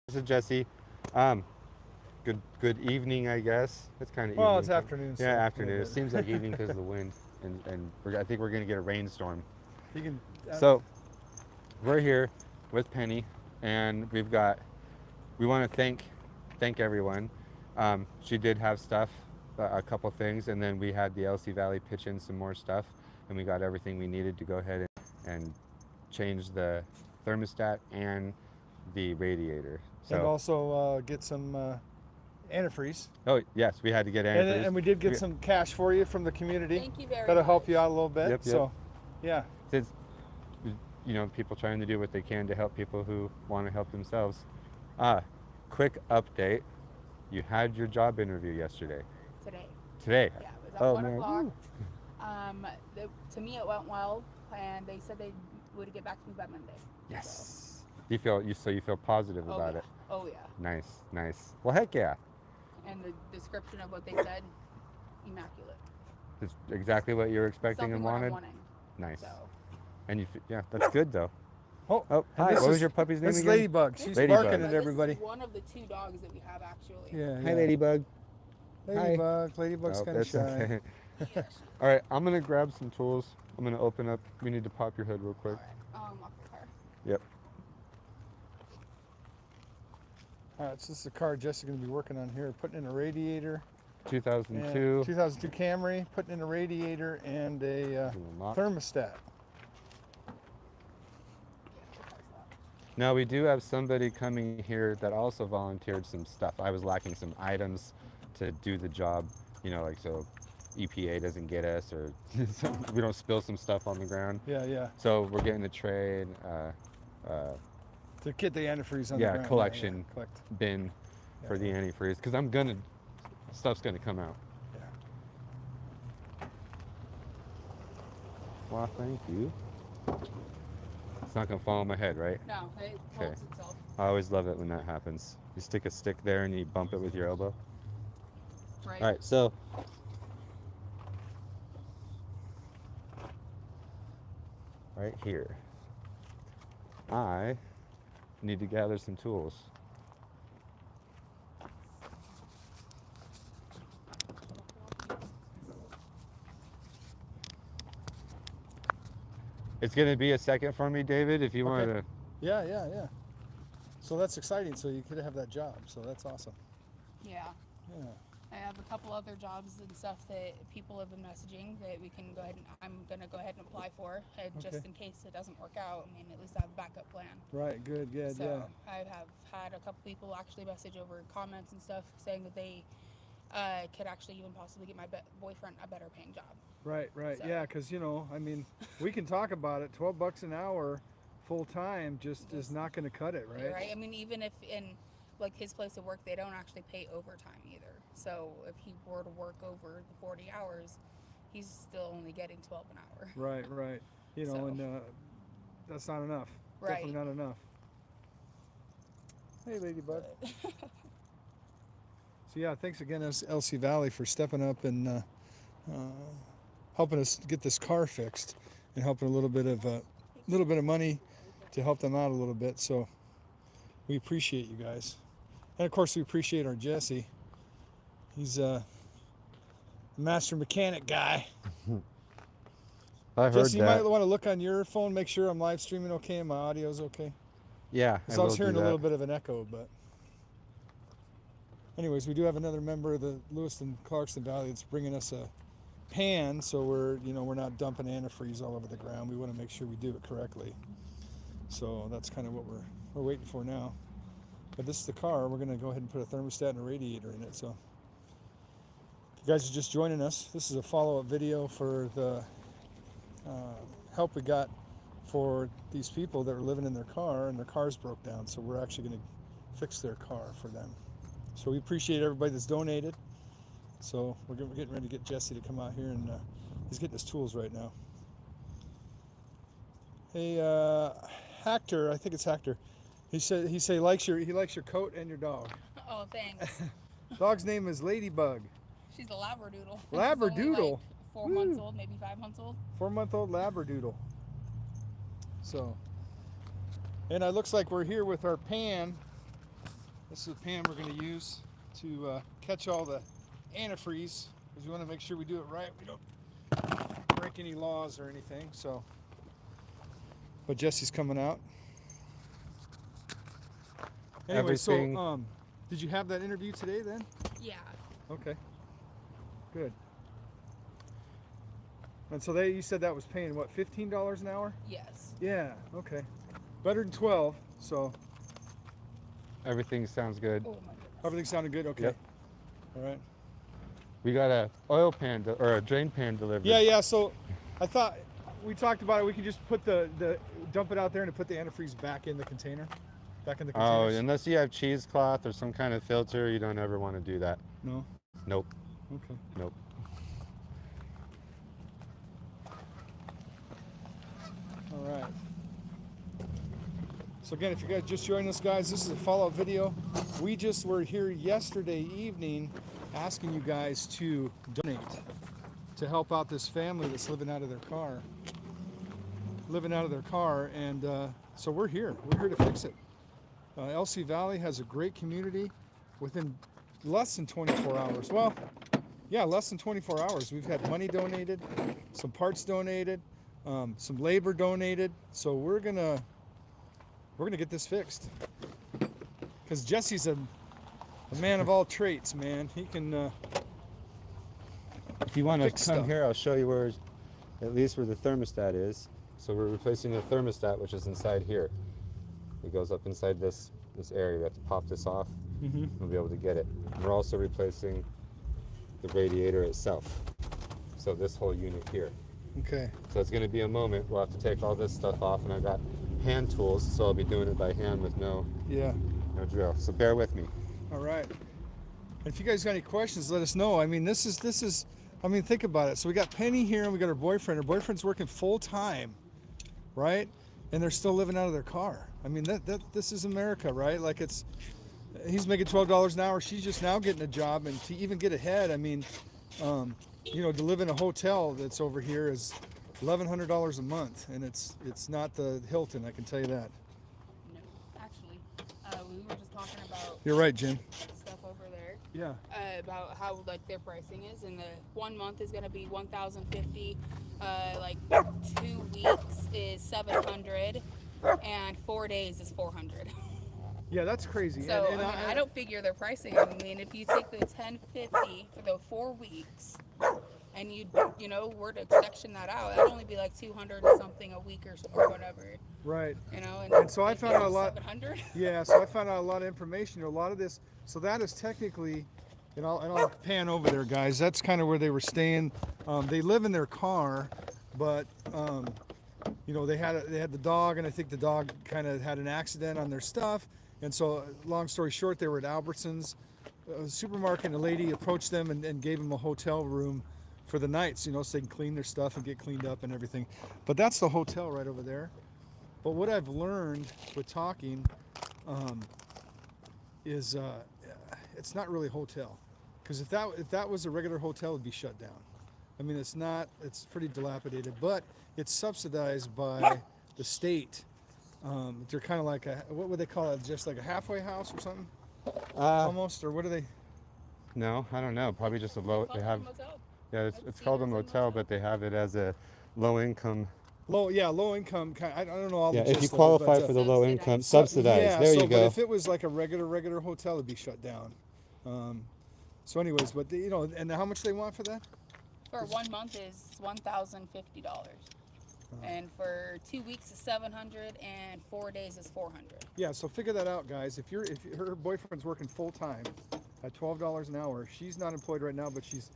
This is Jesse. Good evening, I guess. It's kind of Well, evening. it's afternoon Yeah, still, a afternoon. It little seems like evening because bit. of the wind, and I think we're gonna get a rainstorm. You can. So we're here with Penny, and we want to thank everyone. She did have stuff, a couple things, and then we had the LC Valley pitch in some more stuff, and we got everything we needed to go ahead and change the thermostat and the radiator. And So, also get some antifreeze. oh yes, we had to get And, antifreeze. and we did get We- some cash for you from the community. Thank you very That'll much. help you out a little bit. Yep, yep. So, yeah. Since people trying to do what they can to help people who want to help themselves. Ah, quick update. You had your job interview yesterday. Today. Today. Yeah, it was at Oh 1 man. o'clock. Woo. To me, it went well, and they said they would get back to me by Monday. Yes. You feel positive So, about yeah. it. Oh yeah. Nice, nice. Well, heck yeah. And the description of what they said, immaculate. It's exactly what you were expecting Something and what I'm wanted. wanting. Nice. So. And yeah, that's good though. Oh, Oh, and hi. this What was is- your puppy's name This is again? Ladybug. She's Ladybug. barking But at this everybody. is one of the 2 dogs that we have actually. Yeah, Hi, yeah. Ladybug. Ladybug. Ladybug's Oh, kind of that's shy. okay. Yeah, All right, I'm gonna grab some tools. I'm gonna open up. We need to pop your hood real quick. Off the car. Yep. All right, so this is the car Jesse's going to be working on here. Putting in a radiator. And 2002. 2002 Camry. Putting in a radiator and a thermostat. Now we do have somebody coming here that also volunteered some stuff. I was lacking some items to do the job, like so EPA doesn't get us or we don't spill some stuff on the ground. Yeah, yeah. So we're getting a tray and To get the antifreeze on the ground. collection Collect. bin for the antifreeze because stuff's gonna come out. Yeah. Well, thank you. It's not gonna fall on my head, right? No, it holds itself. I always love it when that happens. You stick a stick there and you bump it with your elbow. Right. All right, so right here, I need to gather some tools. It's gonna be a second for me, David, if you Okay. want to. Yeah, yeah, yeah. So that's exciting. So you could have that job. So that's awesome. Yeah. Yeah. I have a couple other jobs and stuff that people have been messaging that we can go ahead and I'm gonna go ahead and apply for, just in case it doesn't work out. I mean, at least I have a backup plan. Right. Good. Good. So Yeah. I have had a couple people actually message over comments and stuff saying that they could actually even possibly get my boyfriend a better paying job. Right. Right. So- Yeah. Because I mean, we can talk about it. $12 an hour, full time, just is not going to cut it, right? Right. I mean, even if in like his place of work, they don't actually pay overtime either. So if he were to work over the 40 hours, he's still only getting 12 an hour. Right. Right. So- And that's not enough. Right. Definitely not enough. Hey, Ladybug. So yeah, thanks again, LC Valley, for stepping up and helping us get this car fixed and helping a little bit of money to help them out a little bit. So we appreciate you guys, and of course we appreciate our Jesse. He's a master mechanic guy. I heard Jesse, you that. might want to look on your phone, make sure I'm live streaming okay and my audio's okay. Yeah, Because I was hearing a little bit of an echo, but anyways, we do have another member of the Lewiston Clarkston Valley that's bringing us a pan, so we're not dumping antifreeze all over the ground. We want to make sure we do it correctly. So that's kind of what we're waiting for now. But this is the car. We're going to go ahead and put a thermostat and a radiator in it. So if you guys are just joining us, this is a follow-up video for the help we got for these people that were living in their car and their cars broke down. So we're actually going to fix their car for them. So we appreciate everybody that's donated. So we're getting ready to get Jesse to come out here, and he's getting his tools right now. Hey, Hector, I think it's Hector. He said he likes your coat and your dog. Oh, thanks. Dog's name is Ladybug. She's a labradoodle. Labradoodle? She's only like 4 months Woo. old, maybe 5 months old. 4-month-old Labradoodle. So, and it looks like we're here with our pan This is a pan we're going to use to catch all the antifreeze, because we want to make sure we do it right. We don't break any laws or anything. So, but Jesse's coming out. Anyway, Everything- so did you have that interview today then? Yeah. Okay. Good. And so you said that was paying what, $15 an hour? Yes. Yeah. Okay. Better than 12. So Everything sounds good. Oh my goodness. everything sounded good. Okay. Yep. All right. We got a oil pan or a drain pan delivered. Yeah. So I thought we talked about it. We could just put the dump it out there and put the antifreeze back in the container, back in the Oh, containers. unless you have cheesecloth or some kind of filter, you don't ever want to do that. No. Nope. Okay. Nope. All right. So again, if you guys just joined us, guys, this is a follow-up video. We just were here yesterday evening asking you guys to donate to help out this family that's living out of their car. And so we're here. We're here to fix it. LC Valley has a great community within less than 24 hours. Well, yeah, less than 24 hours. We've had money donated, some parts donated, some labor donated. So we're gonna get this fixed. Because Jesse's a man of all traits, man. He can. If you want to Fix come stuff. here, I'll show you where, at least where the thermostat is. So we're replacing the thermostat, which is inside here. It goes up inside this area. We have to pop this off. We'll be able to get it. We're also replacing the radiator itself. So this whole unit here. Okay. So it's going to be a moment. We'll have to take all this stuff off, and I've got hand tools, so I'll be doing it by hand with no drill. So bear with me. All right. And if you guys got any questions, let us know. I mean, this is. I mean, think about it. So we got Penny here, and we got her boyfriend. Her boyfriend's working full time, right? And they're still living out of their car. I mean, this is America, right? Like he's making $12 an hour. She's just now getting a job, and to even get ahead, I mean, to live in a hotel that's over here is $1,100 a month, and it's not the Hilton, I can tell you that. No, actually, we were just talking about You're right, Jim. stuff over there. Yeah. About how like their pricing is, and the 1 month is gonna be $1,050. Like 2 weeks is $700, and 4 days is $400. Yeah, that's crazy. So And I don't figure their pricing. I mean, if you take the $1,050 for the 4 weeks, and you were to section that out, that'd only be like $200 or something a week or whatever. Right. And so I found out a lot. $700. Yeah, so I found out a lot of information. A lot of this. So that is technically, and I'll pan over there, guys. That's kind of where they were staying. They live in their car, but they had the dog, and I think the dog kind of had an accident on their stuff. And so, long story short, they were at Albertsons supermarket, and a lady approached them and gave them a hotel room for the night, so they can clean their stuff and get cleaned up and everything. But that's the hotel right over there. But what I've learned with talking is it's not really a hotel, because if that was a regular hotel, it'd be shut down. I mean, it's not. It's pretty dilapidated, but it's subsidized by the state. They're kind of like what would they call it? Just like a halfway house or something, almost, or what are they? No, I don't know. Probably just a low. They have. Motel. Yeah, it's called a motel, but they have it as a low income. Low income. I don't know all the Yeah, if gist you of it, qualify but, for the low income, Subsidized. subsidized. Yeah, There you But go. if it was like a regular hotel, it'd be shut down. So, anyways, but and how much they want for that? For 1 month is $1,050, and for 2 weeks is $700, and 4 days is $400. Yeah, so figure that out, guys. If her boyfriend's working full time at $12 an hour, she's not employed right now, but she's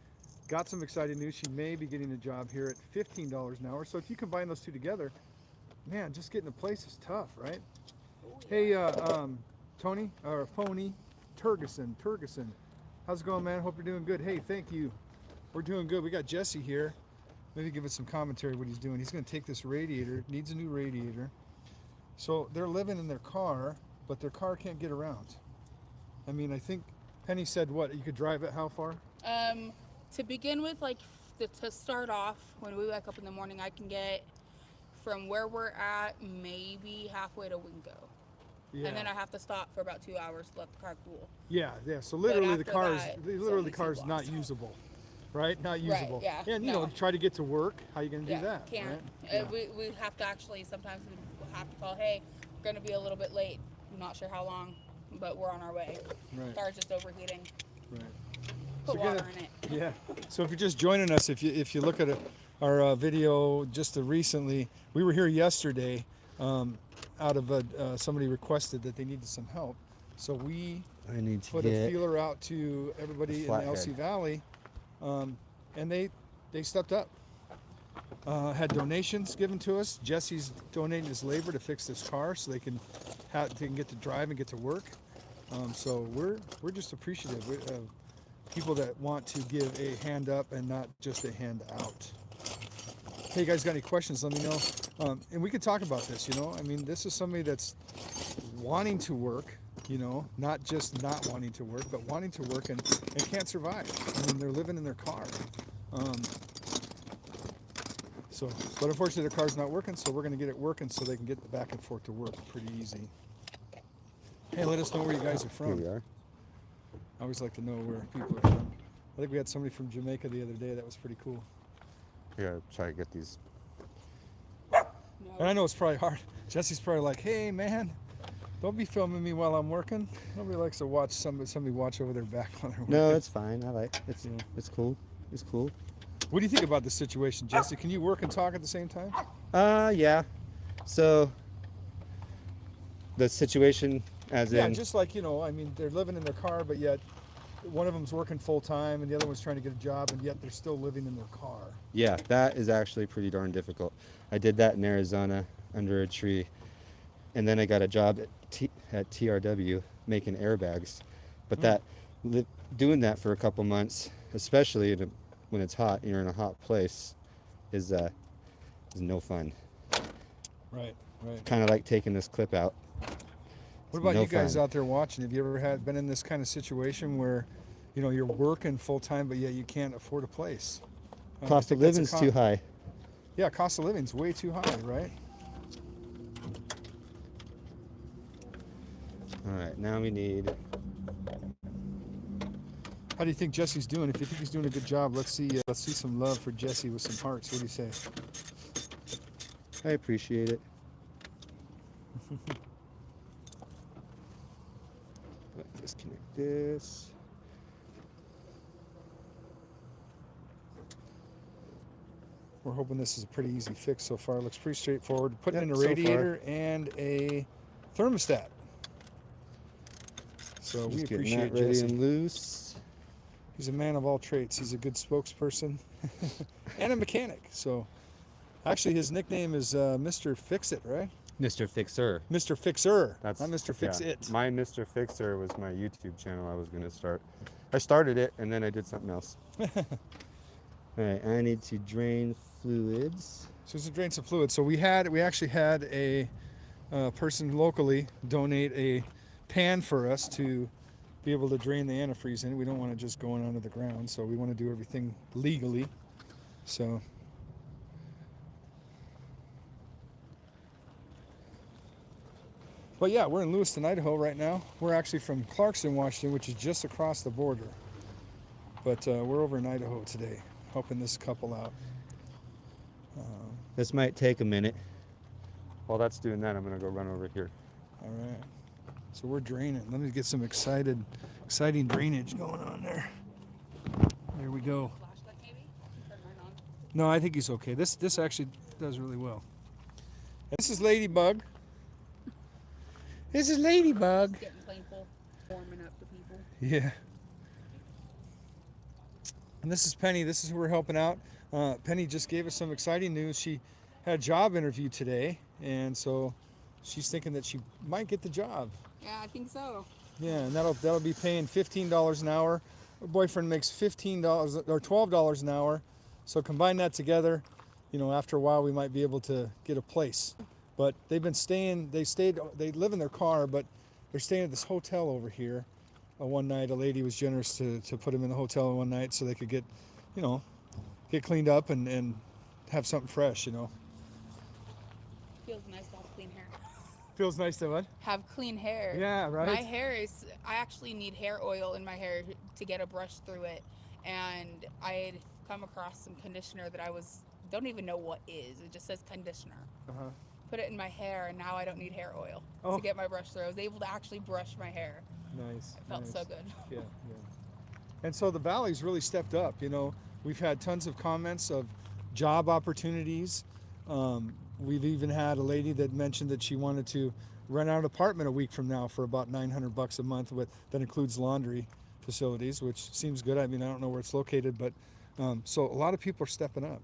got some exciting news. She may be getting a job here at $15 an hour. So if you combine those two together, man, just getting a place is tough, right? Hey, Tony or Phony Turgeson, how's it going, man? Hope you're doing good. Hey, thank you. We're doing good. We got Jesse here. Maybe give us some commentary what he's doing. He's going to take this radiator. Needs a new radiator. So they're living in their car, but their car can't get around. I mean, I think Penny said what? You could drive it how far? To begin with, to start off, when we wake up in the morning, I can get from where we're at maybe halfway to Wingo. Yeah. And then I have to stop for about 2 hours to let the car cool. Yeah. So literally the after car's that, literally the it's only 2 car's not blocks. usable, right? Not Right, usable. yeah, And no. try to get to work. How you gonna do Yeah, that? can't. Right? Yeah. We have to actually, sometimes we have to call, hey, we're going to be a little bit late. I'm not sure how long, but we're on our way. Right. Car's just overheating. Right. Put So water in it. Yeah. So if you're just joining us, if you look at our video just recently, we were here yesterday. Out of somebody requested that they needed some help, so we I need to put a feeler out to everybody in the flathead. LC Valley, and they stepped up. Had donations given to us. Jesse's donating his labor to fix this car so they can get to drive and get to work. So we're just appreciative of people that want to give a hand up and not just a hand out. Hey, you guys got any questions? Let me know. And we could talk about this. I mean, this is somebody that's wanting to work. Not just not wanting to work, but wanting to work and can't survive. I mean, they're living in their car. But unfortunately, their car's not working, so we're going to get it working so they can get back and forth to work pretty easy. Hey, let us know where you guys are Here from. we are. I always like to know where people are from. I think we had somebody from Jamaica the other day. That was pretty cool. We gotta try to get these. No. And I know it's probably hard. Jesse's probably like, hey, man, don't be filming me while I'm working. Nobody likes to watch somebody watch over their back while they're working. No, it's fine. I like it's Yeah. it's cool. It's cool. What do you think about this situation, Jesse? Can you work and talk at the same time? Yeah. So the situation, as Yeah, in, just like, I mean, they're living in their car, but yet one of them's working full time and the other one's trying to get a job, and yet they're still living in their car. yeah, that is actually pretty darn difficult. I did that in Arizona under a tree, and then I got a job at TRW making airbags. But doing that for a couple months, especially when it's hot and you're in a hot place, is no fun. Right. Kind of like taking this clip out. What about No you guys fun. out there watching? Have you ever been in this kind of situation where, you're working full time, but yet you can't afford a place? I Cost think of that's a living's too high. Yeah, cost of living's way too high, right? All right, now we need. How do you think Jesse's doing? If you think he's doing a good job, let's see some love for Jesse with some hearts. What do you say? I appreciate it. Disconnect this. We're hoping this is a pretty easy fix so far. It looks pretty straightforward. Putting in a Yep, so radiator and a thermostat. So we Just getting appreciate that ready Jesse. and loose. He's a man of all trades. He's a good spokesperson and a mechanic. So actually his nickname is Mr. Fix-It, right? Mr. Fixer. Mr. Fixer, That's not Mr. Fix-It. My Mr. Fixer was my YouTube channel I was going to start. I started it and then I did something else. All right, I need to drain fluids. So to drain some fluid. So we actually had a person locally donate a pan for us to be able to drain the antifreeze in. We don't want it just going onto the ground, so we want to do everything legally. So but yeah, we're in Lewiston, Idaho right now. We're actually from Clarkston, Washington, which is just across the border. But we're over in Idaho today, helping this couple out. This might take a minute. While that's doing that, I'm going to go run over here. All right. So we're draining. Let me get some exciting drainage going on there. There we go. Flashlight maybe? Turn mine on. No, I think he's okay. This actually does really well. This is Ladybug. This is Ladybug. It's getting painful warming up the people. Yeah. And this is Penny. This is who we're helping out. Penny just gave us some exciting news. She had a job interview today, and so she's thinking that she might get the job. Yeah, I think so. Yeah, and that'll be paying $15 an hour. Her boyfriend makes $15 or $12 an hour. So combine that together, after a while we might be able to get a place. But they live in their car, but they're staying at this hotel over here. One night, a lady was generous to put them in the hotel one night so they could get cleaned up and have something fresh, Feels nice to have clean hair. Feels nice to what? have clean hair. Yeah, right. My hair is, I actually need hair oil in my hair to get a brush through it. And I had come across some conditioner that don't even know what is. It just says conditioner. Uh-huh. Put it in my hair, and now I don't need hair oil Oh. to get my brush through. I was able to actually brush my hair. Nice. It felt nice. so good. Yeah, yeah. And so the Valley's really stepped up. You know, we've had tons of comments of job opportunities. We've even had a lady that mentioned that she wanted to rent out an apartment a week from now for about $900 a month. That includes laundry facilities, which seems good. I mean, I don't know where it's located, but so a lot of people are stepping up.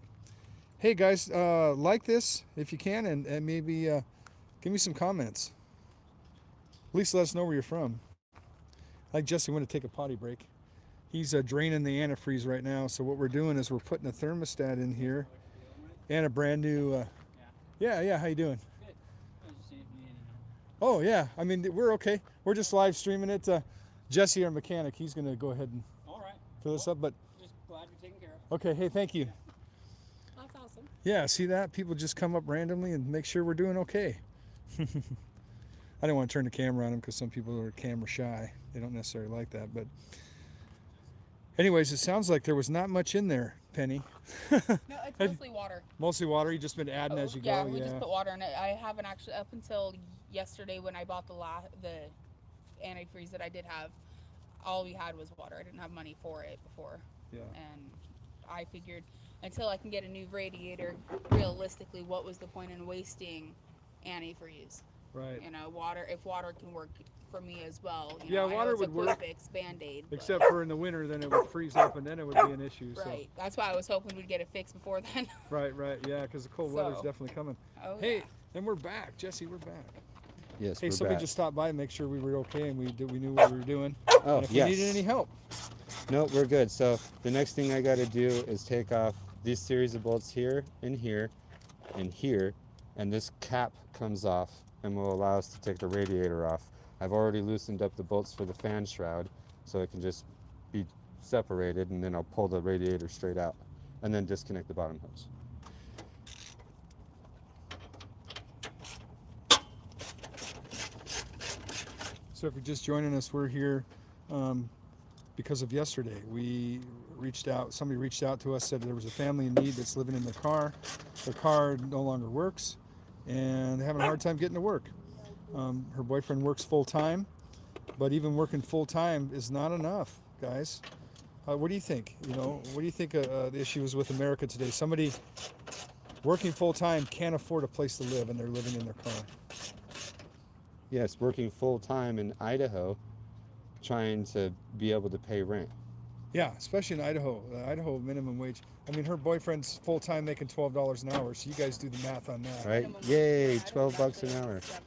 Hey guys, like this if you can, and maybe give me some comments. At least let us know where you're from. Like Jesse, want to take a potty break. He's draining the antifreeze right now. So what we're doing is we're putting a thermostat in here and a brand new. Yeah. How you doing? Good. I was just seeing if you need any help. Oh yeah. I mean, we're okay. We're just live streaming it. Jesse, our mechanic, he's gonna go ahead and All right. fill this up. But Just glad you're taken care of. okay. Hey, thank you. That's awesome. Yeah. See that? People just come up randomly and make sure we're doing okay. I didn't want to turn the camera on them because some people are camera shy. They don't necessarily like that. But anyways, it sounds like there was not much in there, Penny. No, it's mostly water. Mostly water. You just been adding as you Yeah, go. we just put water in it. I haven't actually, up until yesterday when I bought the antifreeze that I did have, all we had was water. I didn't have money for it before. Yeah. And I figured until I can get a new radiator, realistically, what was the point in wasting antifreeze? Right. You know, if water can work for me as well. Yeah, I know water it's would a quick work. Fix, Band-Aid. Except for in the winter, then it would freeze up, and then it would be an issue. So. Right. That's why I was hoping we'd get it fixed before then. Right. Yeah, because the cold weather's definitely coming. Oh, Hey, yeah. and we're back, Jesse. We're back. Yes, Hey, we're somebody back. just stopped by and make sure we were okay and we knew what we were doing. Oh, and if yes. we needed any help. No, we're good. So the next thing I got to do is take off these series of bolts here, and here, and here, and this cap comes off and will allow us to take the radiator off. I've already loosened up the bolts for the fan shroud, so it can just be separated, and then I'll pull the radiator straight out, and then disconnect the bottom hose. So if you're just joining us, we're here because of yesterday. Somebody reached out to us, said there was a family in need that's living in their car. Their car no longer works, and they're having a hard time getting to work. Her boyfriend works full time, but even working full time is not enough, guys. What do you think? What do you think the issue is with America today? Somebody working full time can't afford a place to live, and they're living in their car. Yes, working full time in Idaho, trying to be able to pay rent. Yeah, especially in Idaho. The Idaho minimum wage. I mean, her boyfriend's full time making $12 an hour, so you guys do the math on that. Right? Minimum Yay, wage, I 12 think bucks that's an hour. 7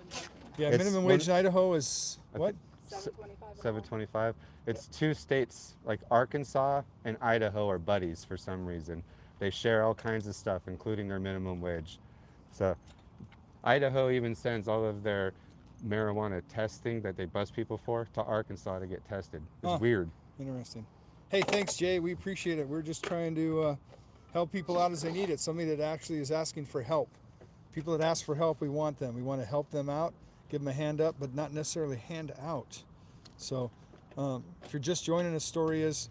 Yeah, It's minimum one- wage in Idaho is what? $7.25. 725. It's two states, like Arkansas and Idaho, are buddies for some reason. They share all kinds of stuff, including their minimum wage. So Idaho even sends all of their marijuana testing that they bust people for to Arkansas to get tested. It's Huh. weird. Interesting. Hey, thanks, Jay. We appreciate it. We're just trying to help people out as they need it. Somebody that actually is asking for help. People that ask for help, we want them. We want to help them out, give them a hand up, but not necessarily hand out. So if you're just joining us, story is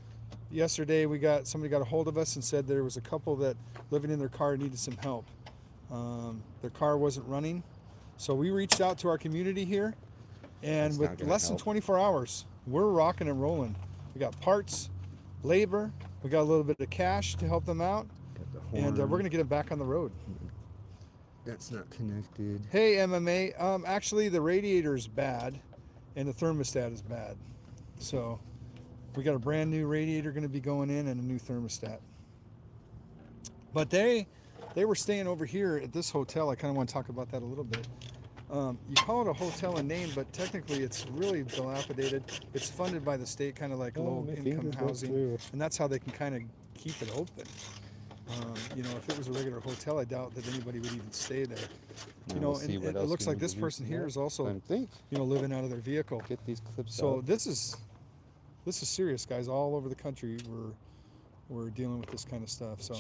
yesterday somebody got a hold of us and said there was a couple that living in their car needed some help. Their car wasn't running. So we reached out to our community here, and That's not with gonna less than help. 24 hours, we're rocking and rolling. We got parts, labor, we got a little bit of cash to help them out, and we're going to get them back on the road. That's not connected. Hey, MMA, actually the radiator is bad, and the thermostat is bad. So we got a brand new radiator going to be going in and a new thermostat. But they were staying over here at this hotel. I kind of want to talk about that a little bit. You call it a hotel in name, but technically it's really dilapidated. It's funded by the state, kind of like low income housing, and that's how they can kind of keep it open. If it was a regular hotel, I doubt that anybody would even stay there. We'll see what And it else looks we like need this to do. person here is also, I think. living out of their vehicle. Get these clips So out. this is serious, guys. All over the country, we're dealing with this kind of stuff. So,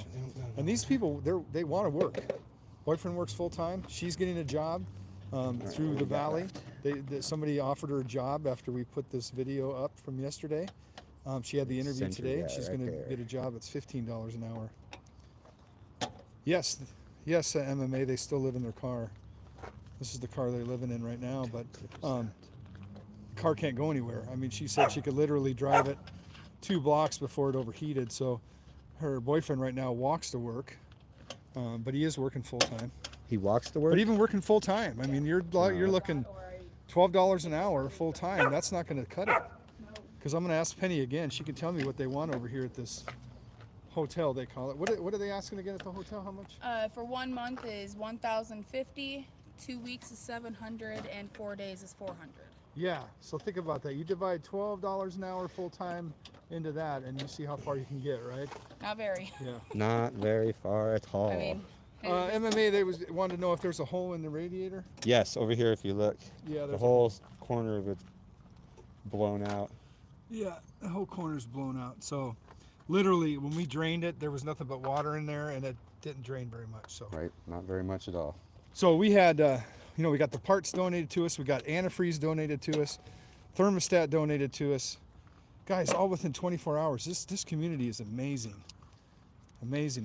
and these people, they want to work. Boyfriend works full time. She's getting a job. through what the we got valley. left? Somebody offered her a job after we put this video up from yesterday. She had the interview Center, today. yeah, She's right going to there. get a job. It's $15 an hour. Yes, yes, MMA. They still live in their car. This is the car they're living in right now, but the car can't go anywhere. I mean, she said she could literally drive it 2 blocks before it overheated. So her boyfriend right now walks to work, but he is working full time. He walks to work. But even working full time, I mean, you're looking $12 an hour full time. That's not going to cut it. Because I'm going to ask Penny again. She can tell me what they want over here at this hotel. They call it. What are they asking again at the hotel? How much? For 1 month is 1,050, 2 weeks is 700, and 4 days is 400. Yeah. So think about that. You divide $12 an hour full time into that, and you see how far you can get, right? Not very. Yeah. Not very far at all. I mean, MMA, they wanted to know if there's a hole in the radiator. Yes, over here if you look, Yeah, the there's whole corner of it's blown out. Yeah, the whole corner's blown out. So literally when we drained it, there was nothing but water in there, and it didn't drain very much. So Right, not very much at all. so we had we got the parts donated to us, we got antifreeze donated to us, thermostat donated to us, guys, all within 24 hours. This community is amazing.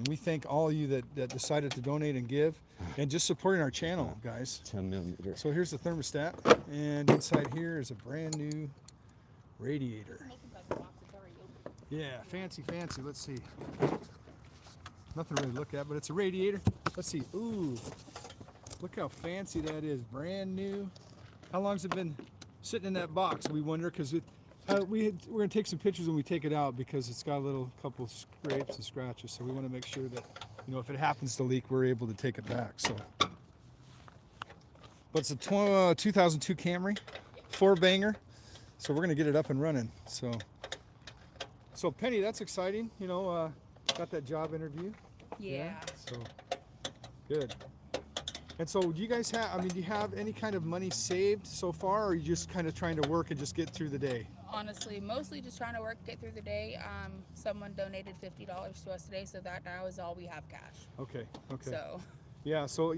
We thank all of you that decided to donate and give, and just supporting our channel, guys. 10 millimeter. So here's the thermostat, and inside here is a brand new radiator. Yeah, fancy. Let's see. Nothing really to look at, but it's a radiator. Let's see. Ooh, look how fancy that is. Brand new. How long's it been sitting in that box? We wonder, because we're gonna take some pictures when we take it out, because it's got a couple scrapes and scratches. So we want to make sure that, if it happens to leak, we're able to take it back. So, but it's a 2002 Camry, 4-banger. So we're gonna get it up and running. So Penny, that's exciting. Got that job interview. yeah. So good. And so do you guys have? Do you have any kind of money saved so far, or are you just kind of trying to work and just get through the day? Honestly, mostly just trying to work, get through the day. Someone donated $50 to us today, so that now is all we have cash. Okay. So Yeah. So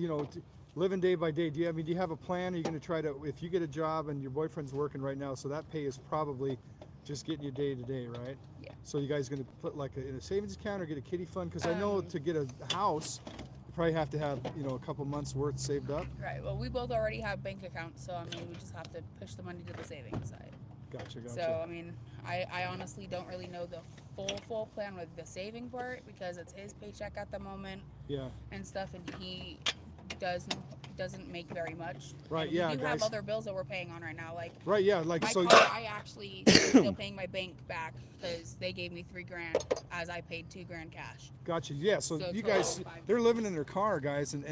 living day by day. Do you have a plan? Are you going to try to, if you get a job and your boyfriend's working right now, so that pay is probably just getting you day to day, right? Yeah. So you guys going to put in a savings account or get a kiddie fund? Because I know to get a house, you probably have to have a couple months worth saved up. right. Well, we both already have bank accounts, so we just have to push the money to the savings side. Gotcha. So I honestly don't really know the full plan with the saving part, because it's his paycheck at the moment. Yeah. And stuff, and he doesn't make very much. Right. And Yeah. we do guys. have other bills that we're paying on right now, like Right. Yeah. Like my so. car. I actually am still paying my bank back because they gave me $3,000 as I paid $2,000 cash. Gotcha. Yeah. So So you total guys, 5. they're living in their car, guys, and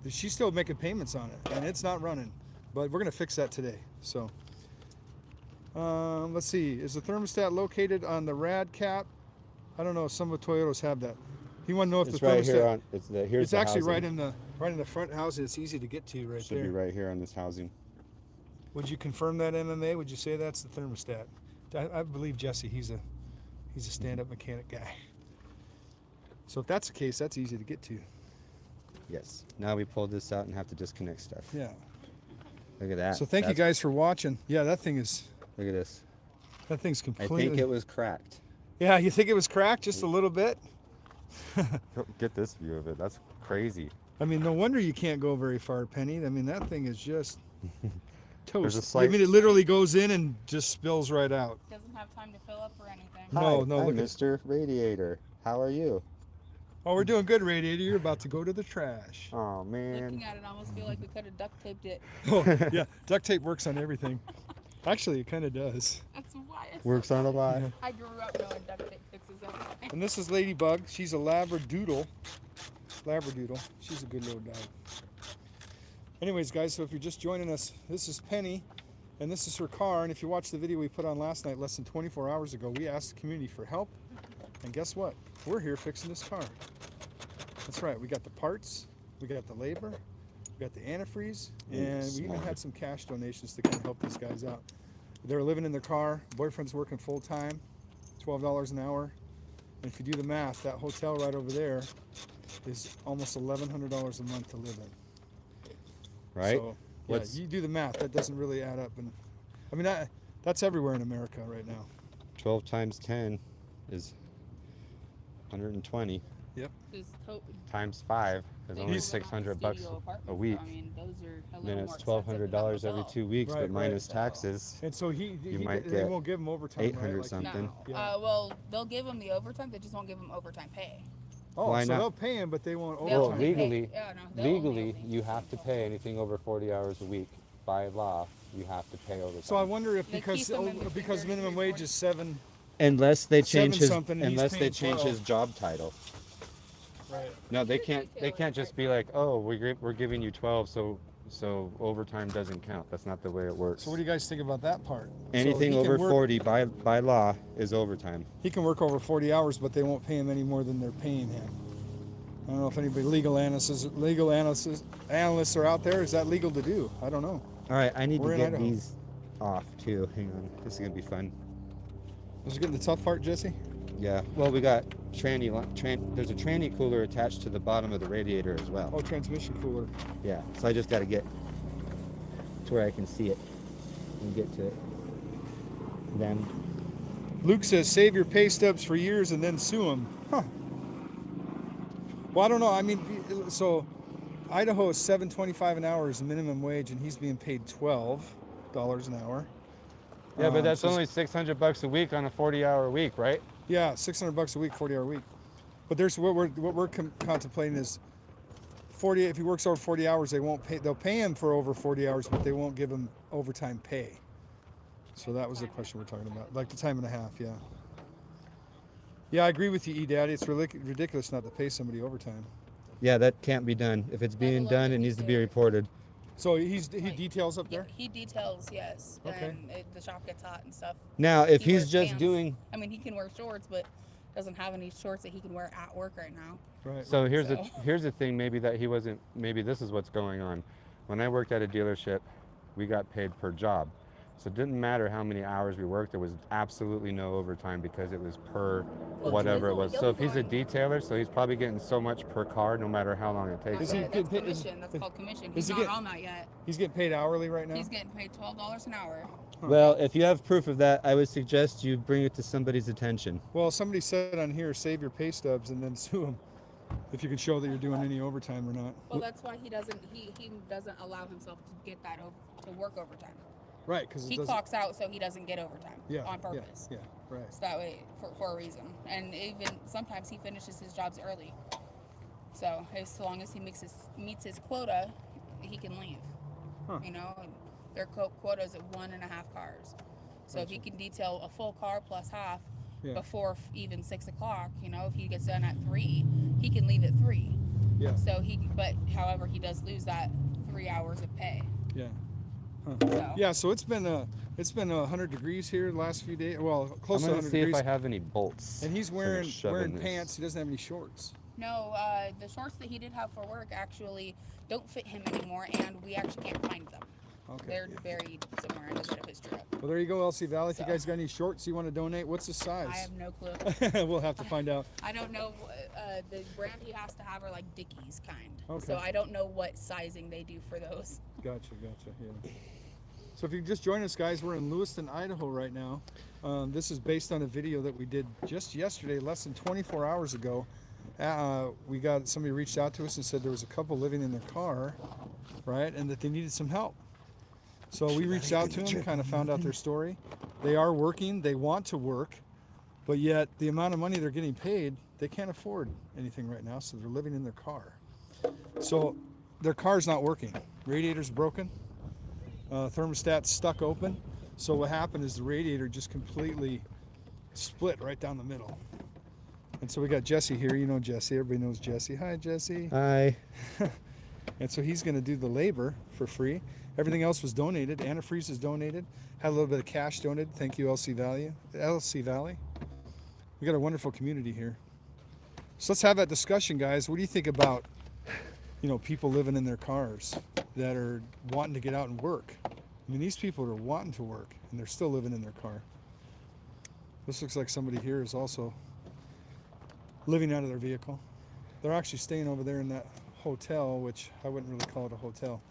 she's still making payments on it, and it's not running. But we're gonna fix that today. So. Let's see. Is the thermostat located on the rad cap? I don't know. Some of the Toyotas have that. He want to know if It's the right thermostat. here on. Here's It's the actually housing. right in the front housing. It's easy to get to right Should there. be right here on this housing. Would you confirm that, MMA? Would you say that's the thermostat? I believe Jesse. He's a stand-up mechanic guy. So if that's the case, that's easy to get to. Yes. Now we pull this out and have to disconnect stuff. Yeah. Look at that. So thank you guys for watching. Yeah, that thing's Look at this. That thing's I completely. think it was cracked. Yeah, you think it was cracked just a little bit? Get this view of it. That's crazy. No wonder you can't go very far, Penny. That thing is just There's a toast. slight- It literally goes in and just spills right out. Doesn't have time to fill up or anything. No, Hi, no, hi, look at- Mr. Radiator. How are you? Oh, we're doing good, Radiator. You're about to go to the trash. Oh man. Looking at it, I almost feel like we could have duct taped it. Oh, yeah, duct tape works on everything. Actually, it kind of does. That's why Works on a lot. I grew up knowing duct tape fixes everything. And this is Ladybug. She's a Labradoodle. She's a good little dog. Anyways, guys, so if you're just joining us, this is Penny, and this is her car. And if you watched the video we put on last night, less than 24 hours ago, we asked the community for help. And guess what? We're here fixing this car. That's right. We got the parts, we got the labor, we got the antifreeze, and we even had some cash donations to kind of help these guys out. They're living in their car. Boyfriend's working full time, $12 an hour. And if you do the math, that hotel right over there is almost $1,100 a month to live in. right? So, yeah, you do the math. That doesn't really add up. And I mean, that's everywhere in America right now. 12 times 10 is 120. Yep. Times 5 is only He's- $600 a week. I mean, those are a Then little it's more expensive than $1,200 every hotel. 2 weeks, Right, but minus taxes. And so You he might they get won't give him overtime, 800 right? something. No. Yeah. Well, they'll give him the overtime. They just won't give him overtime pay. Oh, Why so not? they'll pay him, but they won't They'll Well, overtime. only legally- pay, yeah, no, they'll only Legally, you have to pay anything over 40 hours a week. By law, you have to pay overtime. So I wonder if They because keep him in between because 33 minimum and wage 40. is 7. unless they Seven change his something and he's unless they paying change 12. his job title. Right. No, they can't just be like, oh, we're giving you 12, so overtime doesn't count. That's not the way it works. So what do you guys think about that part? So Anything he can over work- 40 by law is overtime. He can work over 40 hours, but they won't pay him any more than they're paying him. I don't know if anybody legal analysts are out there. Is that legal to do? I don't know. All right, I need We're to in get Idaho. these off too. Hang on, this is gonna be fun. Is it getting the tough part, Jesse? Yeah. Well, we got there's a tranny cooler attached to the bottom of the radiator as well. Oh, transmission cooler. Yeah. So I just got to get to where I can see it and get to it. Then Luke says, save your pay stubs for years and then sue them. Huh. Well, I don't know. I mean, so Idaho is $7.25 an hour is the minimum wage, and he's being paid $12 an hour. yeah, but that's so- only $600 a week on a 40-hour week, right? Yeah, $600 a week, 40-hour week. But there's what we're contemplating is 40. If he works over 40 hours, they won't pay. They'll pay him for over 40 hours, but they won't give him overtime pay. So that was the question we're talking about, like the time and a half. Yeah. Yeah, I agree with you, Daddy. It's ridiculous not to pay somebody overtime. Yeah, that can't be done. If it's being done, it needs to be reported. So he details up Yeah, there. he details, yes. Okay. And the shop gets hot and stuff. Now, if He he's wears just pants. doing I mean, he can wear shorts, but doesn't have any shorts that he can wear at work right now. Right. So here's So- here's the thing. Maybe that he wasn't. Maybe this is what's going on. When I worked at a dealership, we got paid per job, so it didn't matter how many hours we worked. There was absolutely no overtime because it was per whatever it was. So if he's a detailer, so he's probably getting so much per car, no matter how long it takes. Is he him. That's getting paid- commission. That's called commission. is He's he not getting- on that yet. He's getting paid hourly right now. He's getting paid $12 an hour. Well, if you have proof of that, I would suggest you bring it to somebody's attention. Well, somebody said on here, save your pay stubs and then sue him if you can show that you're doing any overtime or not. Well, that's why he doesn't allow himself to get that to work overtime. Right, because He clocks out so he doesn't get overtime on purpose. Yeah, right. So that way, for a reason. And even sometimes he finishes his jobs early. So as long as he meets his quota, he can leave. Huh. You know, and their quotas at 1.5 cars. So if he can detail a full car plus half Yeah. before even 6 o'clock, you know, if he gets done at 3, he can leave at 3. Yeah. So however, he does lose that 3 hours of pay. Yeah. Huh. So. Yeah, so it's been 100 degrees here the last few days. Well, close I'm to gonna 100 see degrees. if I have any bolts. And he's So I'm wearing shoving this. pants. He doesn't have any shorts. No, the shorts that he did have for work actually don't fit him anymore, and we actually can't find them. Okay. They're buried somewhere in the bed of his truck. Well, there you go, LC Valley. If you So. guys got any shorts you want to donate, what's the size? I have no clue. We'll have to find out. I don't know. The brand he has to have are like Dickies kind. Okay. So I don't know what sizing they do for those. Gotcha. Yeah. So if you just join us, guys, we're in Lewiston, Idaho right now. This is based on a video that we did just yesterday, less than 24 hours ago. We got somebody reached out to us and said there was a couple living in their car, right, and that they needed some help. So we reached out to them, kind of found out their story. They are working, they want to work, but yet the amount of money they're getting paid, they can't afford anything right now, so they're living in their car. So their car's not working. Radiator's broken. Thermostat's stuck open. So what happened is the radiator just completely split right down the middle. And so we got Jesse here. You know Jesse. Everybody knows Jesse. Hi, Jesse. Hi. And so he's going to do the labor for free. Everything else was donated. Antifreeze is donated. Had a little bit of cash donated. Thank you, LC Valley. We got a wonderful community here. So let's have that discussion, guys. What do you think about, people living in their cars that are wanting to get out and work? I mean, these people are wanting to work, and they're still living in their car. This looks like somebody here is also living out of their vehicle. They're actually staying over there in that hotel, which I wouldn't really call it a hotel.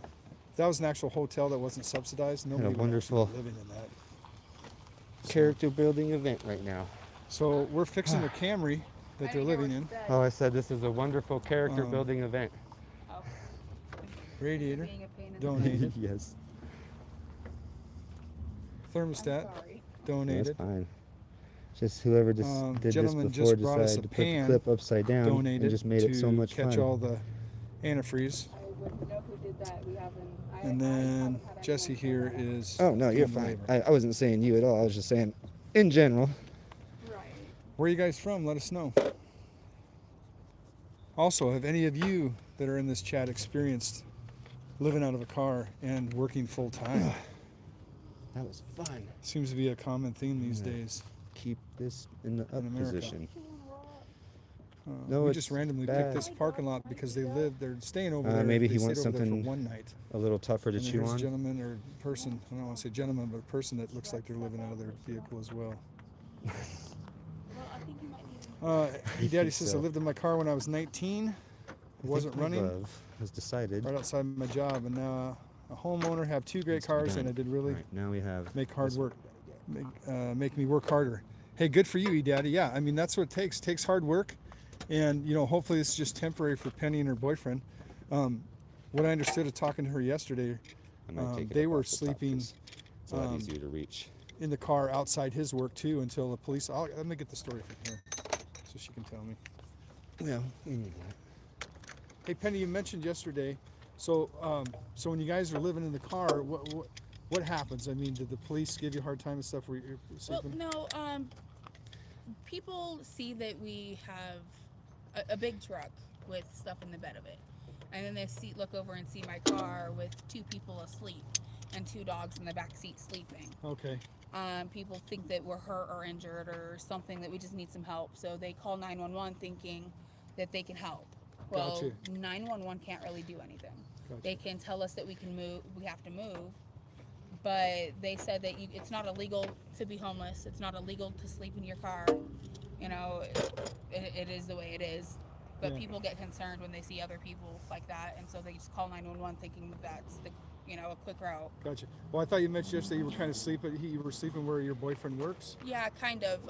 If that was an actual hotel that wasn't subsidized, nobody would wonderful actually be living in that. character building event right now. So we're fixing their Camry that they're living in. Oh, I said this is a wonderful character building event. Oh, Radiator being a pain in the donated. Yes. Thermostat sorry. donated. That's fine. Just whoever just did this Gentleman before just brought us decided a to put the pan clip upside down donated and just made it so to much catch fun. all the antifreeze. I wouldn't know who did that. We haven't. And then Jesse here is. Oh no, you're doing the fine. labor. I wasn't saying you at all. I was just saying, in general. Right. Where are you guys from? Let us know. Also, have any of you that are in this chat experienced living out of a car and working full time? That was fun. Seems to be a common theme these Yeah. days. Keep this in the up America. position. No, we it's just randomly bad. picked this parking lot because they're staying over there. Maybe they he stayed wants over there something for one night. A little tougher to And then chew here's a on. gentleman or person, I don't want to say gentleman, but a person that looks like they're living out of their vehicle as well. Well, I think you might need. Daddy think says so. I lived in my car when I was 19. It wasn't running. Love has decided. Right outside my job, and now a homeowner, have two great Needs to be cars, done. and I did really Right, now we have make hard this work, make me work harder. Hey, good for you, Daddy. Yeah, I mean that's what it takes. It takes hard work, and hopefully this is just temporary for Penny and her boyfriend. What I understood of talking to her yesterday, I might take it they up were off the top sleeping 'cause it's a lot easier to reach. in the car outside his work too until the police. Let me get the story from here, so she can tell me. Yeah. Hey Penny, you mentioned yesterday. So when you guys are living in the car, what happens? I mean, did the police give you a hard time and stuff? Were you Well, sleeping? no. People see that we have a big truck with stuff in the bed of it, and then they look over and see my car with two people asleep and two dogs in the back seat sleeping. Okay. People think that we're hurt or injured or something, that we just need some help, so they call 911 thinking that they can help. Well, Gotcha. 911 can't really do anything. Gotcha. They can tell us that we can move, we have to move, but they said that it's not illegal to be homeless. It's not illegal to sleep in your car. It is the way it is. But Yeah. people get concerned when they see other people like that, and so they just call 911 thinking that's a quick route. Gotcha. Well, I thought you mentioned yesterday you were kind of sleeping. You were sleeping where your boyfriend works. Yeah, kind of.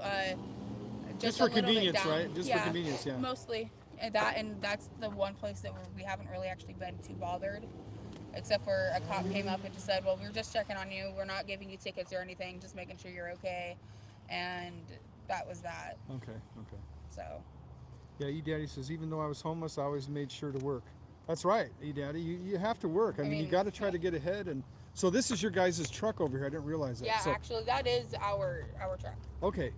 Just a for little bit convenience, down. right? Just for convenience, yeah. Mostly. And that's the one place that we haven't really actually been too bothered, except for a cop came up and just said, well, we're just checking on you. We're not giving you tickets or anything, just making sure you're okay. And that was that. Okay. So, Yeah, E-Daddy says, even though I was homeless, I always made sure to work. That's right, E-Daddy. You have to work. I mean, you mean, got to try to get ahead. And so this is your guys' truck over here. I didn't realize that. yeah, So, actually, that is our truck. Okay.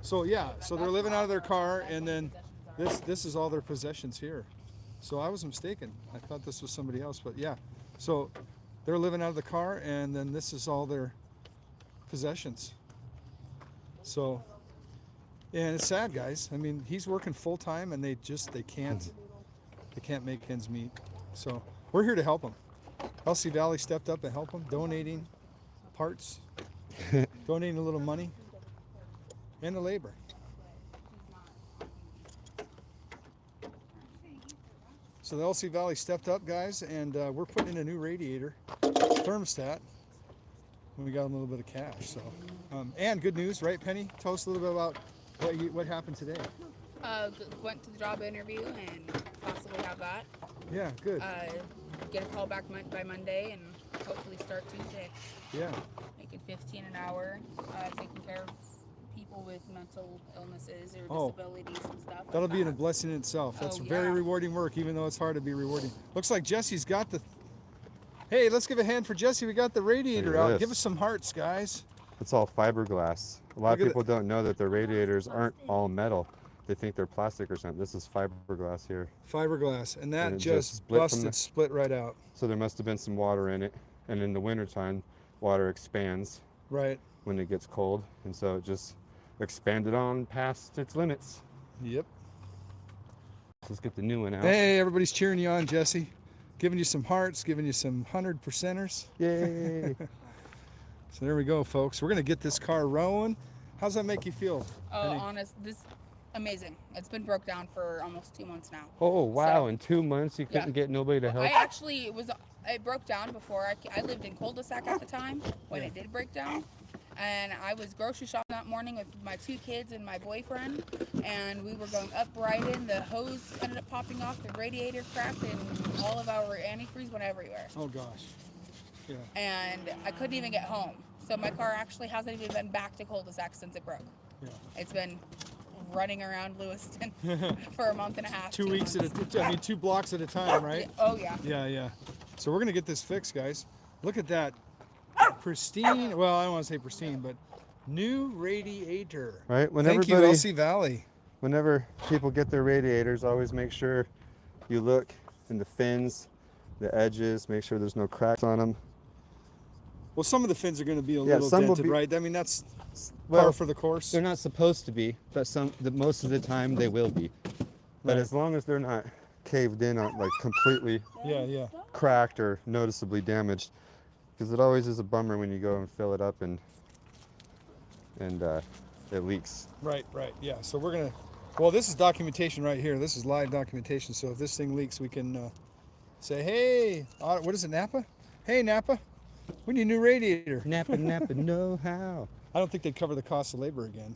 So yeah, so they're living out of their car, and then this is all their possessions here. So I was mistaken. I thought this was somebody else, but yeah. So they're living out of the car, and then this is all their possessions. So, and it's sad, guys. I mean, he's working full time, and they can't make ends meet. So we're here to help him. Elsie Valley stepped up and helped him, donating parts, donating a little money, and the labor. So the LC Valley stepped up, guys, and we're putting in a new radiator thermostat. And we got a little bit of cash. So, and good news, right, Penny? Tell us a little bit about what happened today. Went to the job interview and possibly have that. Yeah, good. Get a call back by Monday and hopefully start Tuesday. Yeah. Making $15 an hour, taking care of people with mental illnesses or Oh. disabilities and stuff. That'll like be a that. blessing in itself. That's Oh, very yeah. rewarding work, even though it's hard to be rewarding. Looks like Jesse's got the. Hey, let's give a hand for Jesse. We got the radiator Look at out. this. Give us some hearts, guys. It's all fiberglass. A lot Look of at people don't know that their radiators aren't all metal. They think they're plastic or something. This is fiberglass here. Fiberglass, and that And it just split from busted, the- split right out. So there must have been some water in it. And in the wintertime, water expands Right. when it gets cold. And so it just expanded on past its limits. Yep. Let's get the new one out. Hey, everybody's cheering you on, Jesse. Giving you some hearts, giving you some 100%ers. Yay! So there we go, folks. We're gonna get this car rolling. How's that make you feel? Oh, Penny? honest, Amazing. It's been broke down for almost 2 months now. Oh wow! So, In 2 months, you couldn't yeah. get nobody to Well, help. it broke down before. I lived in cul-de-sac at the time when Yeah. it did break down. And I was grocery shopping that morning with my 2 kids and my boyfriend. And we were going up Brighton. The hose ended up popping off. The radiator cracked and all of our antifreeze went everywhere. Oh gosh. Yeah. And I couldn't even get home. So my car actually hasn't even been back to cul-de-sac since it broke. Yeah. It's been running around Lewiston for a month and a half. 2 weeks at a, I mean 2 blocks at a time, right? Oh yeah. Yeah, yeah. So we're gonna get this fixed, guys. Look at that pristine. Well, I don't want to say pristine, but new radiator. Right? When Thank you, everybody, LC Valley. whenever people get their radiators, always make sure you look in the fins, the edges, make sure there's no cracks on them. Well, some of the fins are going to be a Yeah, little some will dented, be- right? I mean, that's Well, par for the course. they're not supposed to be, but most of the time they will be. But Right. as long as they're not caved in on like completely Yeah, yeah. cracked or noticeably damaged, because it always is a bummer when you go and fill it up and it leaks. Right, right. Yeah. So we're gonna. Well, this is documentation right here. This is live documentation. So if this thing leaks, we can say, "Hey, what is it, Napa? Hey, Napa, we need a new radiator." Napa, Napa, know how. I don't think they'd cover the cost of labor again.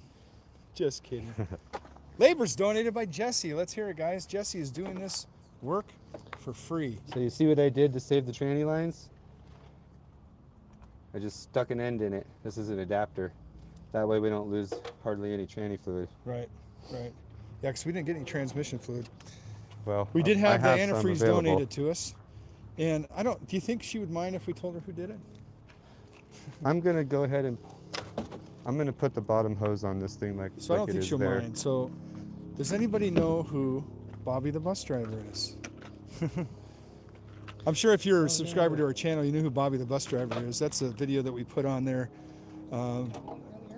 Just kidding. Labor's donated by Jesse. Let's hear it, guys. Jesse is doing this work for free. So you see what I did to save the tranny lines? I just stuck an end in it. This is an adapter. That way we don't lose hardly any tranny fluid. Right, right. Yeah, because we didn't get any transmission fluid. Well, We did I have the some antifreeze available. donated to us. And I don't, do you think she would mind if we told her who did it? I'm gonna go ahead and I'm gonna put the bottom hose on this thing like, So I don't it think is she'll there. mind. So does anybody know who Bobby the bus driver is? I'm sure if you're a subscriber to our channel, you know who Bobby the bus driver is. That's a video that we put on there.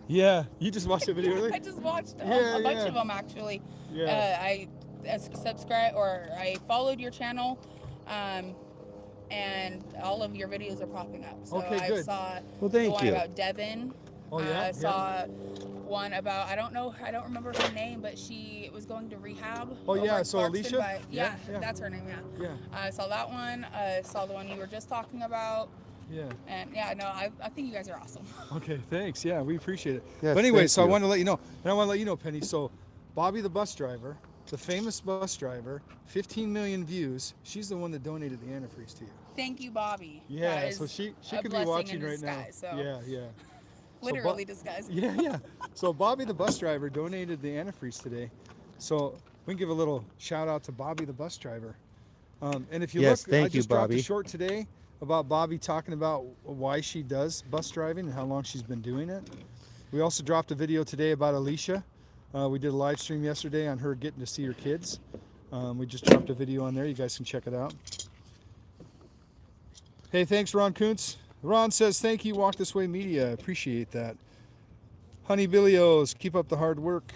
Yeah, you just watched the video earlier? I just watched Yeah, a bunch yeah. of them actually. Yeah. I subscribe or I followed your channel, and all of your videos are popping up. So Okay, I good. saw Well, the thank one you. about Devin. Oh, yeah? I saw one about I don't remember her name, but she was going to rehab. Oh, over yeah, in so Clarkston Alicia? by- Yeah, yeah, yeah. that's her name. Yeah. Yeah, I saw that one. I saw the one you were just talking about. yeah. And yeah, no, I think you guys are awesome. Okay, thanks. Yeah, we appreciate it. Yes, but anyway, thank so I you. wanted to let you know, and I want to let you know, Penny. So, Bobby the bus driver, the famous bus driver, 15 million views. She's the one that donated the antifreeze to you. Thank you, Bobby. Yeah, That so is she a could be blessing watching in right now. disguise, So Yeah, yeah. literally disguised. Yeah, yeah. So Bobby the bus driver donated the antifreeze today. So we can give a little shout out to Bobby the bus driver. And if you Yes, look, I thank you, just dropped a Bobby. short today about Bobby talking about why she does bus driving and how long she's been doing it. We also dropped a video today about Alicia. We did a live stream yesterday on her getting to see her kids. We just dropped a video on there. You guys can check it out. Hey, thanks, Ron Kuntz. Ron says, thank you, Walk This Way Media. Appreciate that. Honey Billios, keep up the hard work.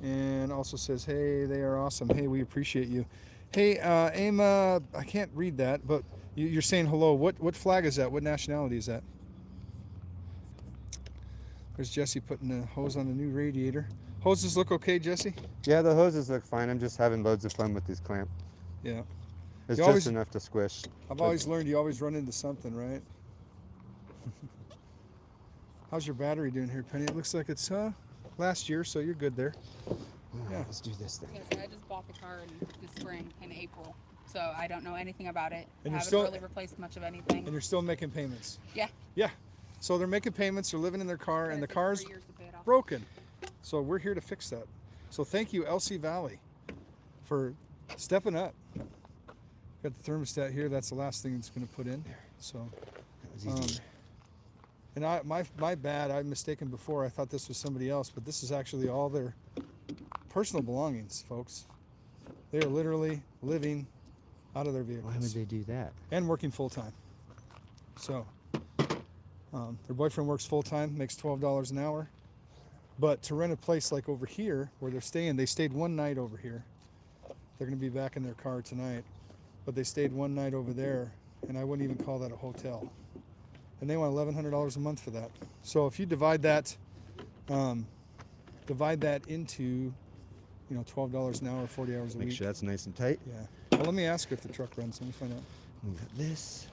And also says, hey, they are awesome. Hey, we appreciate you. Hey, Emma, I can't read that, but you're saying hello. What flag is that? What nationality is that? There's Jesse putting the hose on the new radiator. Hoses look okay, Jesse? Yeah, the hoses look fine. I'm just having loads of fun with these clamps. Yeah. It's You just always- enough to squish. I've always learned you always run into something, right? How's your battery doing here, Penny? It looks like it's last year, so you're good there. Yeah. Let's do this thing. Yes, I just bought the car in the spring in April, so I don't know anything about it. And I you're haven't still- really replaced much of anything. And you're still making payments. Yeah. Yeah. So they're making payments, they're living in their car, and the It's car's 3 years to pay it off. broken. So we're here to fix that. So thank you, LC Valley, for stepping up. Got the thermostat here. That's the last thing it's going to put in. So, That was easy. and my bad. I'm mistaken before. I thought this was somebody else, but this is actually all their personal belongings, folks. They are literally living out of their Why would vehicles they do that? and working full time. So, their boyfriend works full time, makes $12 an hour. But to rent a place like over here where they're staying, they stayed one night over here. They're going to be back in their car tonight. But they stayed one night over there, and I wouldn't even call that a hotel. And they want $1,100 a month for that. So if you divide that into, you know, $12 an hour, 40 hours a Make week. sure that's nice and tight. Yeah. Well, let me ask her if the truck runs. Let me find out. We got this.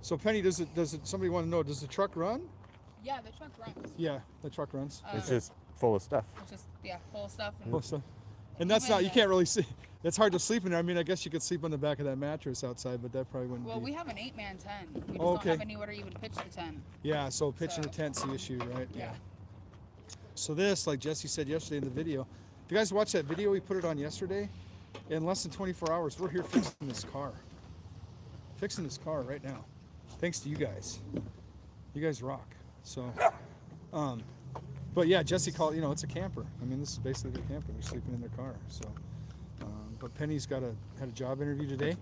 So Penny, does it somebody want to know, does the truck run? Yeah, the truck runs. Yeah, the truck runs. It's just full of stuff. It's just full of stuff. And Oh, so, and that's not, you can't really see. That's hard to sleep in there. I mean, I guess you could sleep on the back of that mattress outside, but that probably wouldn't well, be. we have an 8-man tent. We just Okay. don't have anywhere to even pitch the tent. Yeah, so pitching So- the tent's the issue, right? Yeah. So this, like Jesse said yesterday in the video, if you guys watched that video, we put it on yesterday. In less than 24 hours, we're here fixing this car. Fixing this car right now. Thanks to you guys. You guys rock. So, but yeah, Jesse called, you know, it's a camper. I mean, this is basically the camper. They're sleeping in their car. So, but Penny's had a job interview today.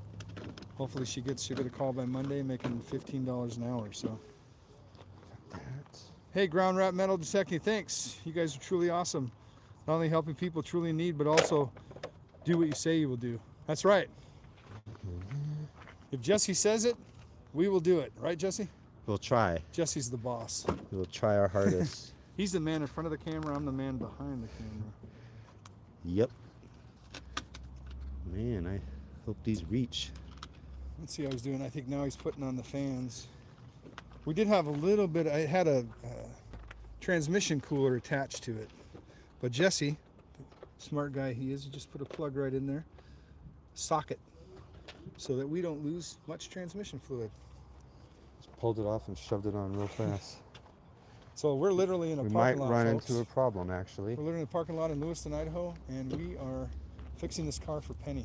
Hopefully she'll get a call by Monday, making $15 an hour. So, hey, Ground Wrap Metal Detecting, thanks. You guys are truly awesome. Not only helping people truly in need, but also do what you say you will do. That's right. If Jesse says it, we will do it. Right, Jesse? We'll try. Jesse's the boss. We'll try our hardest. He's the man in front of the camera. I'm the man behind the camera. Yep. Man, I hope these reach. Let's see how he's doing. I think now he's putting on the fans. We did have a little bit. I had a transmission cooler attached to it. But Jesse, smart guy he is, he just put a plug right in there. Socket. So that we don't lose much transmission fluid. Just pulled it off and shoved it on real fast. So we're literally in a We parking might lot, run folks. into a problem, actually. We're literally in a parking lot in Lewiston, Idaho, and we are fixing this car for Penny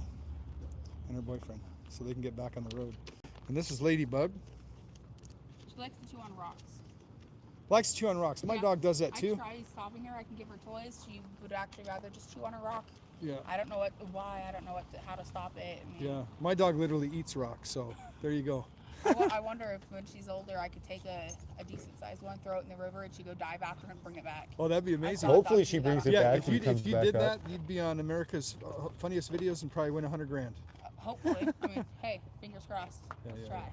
and her boyfriend so they can get back on the road. And this is Ladybug. She likes to chew on rocks. Likes to chew on rocks. My Yeah, dog does that too. I tried stopping her. I can give her toys. She would actually rather just chew on a rock. Yeah. I don't know why. I don't know how to stop it. I mean, Yeah. My dog literally eats rocks, so there you go. I wonder if when she's older, I could take a decent sized one, throw it in the river, and she go dive after him and bring it back. Oh, that'd be amazing. I Hopefully thought she that brings on- it Yeah, back if and you comes back did up. that, you'd be on America's Funniest Videos and probably win $100,000. Hopefully. I mean, hey, fingers crossed. Yeah, Let's yeah, try.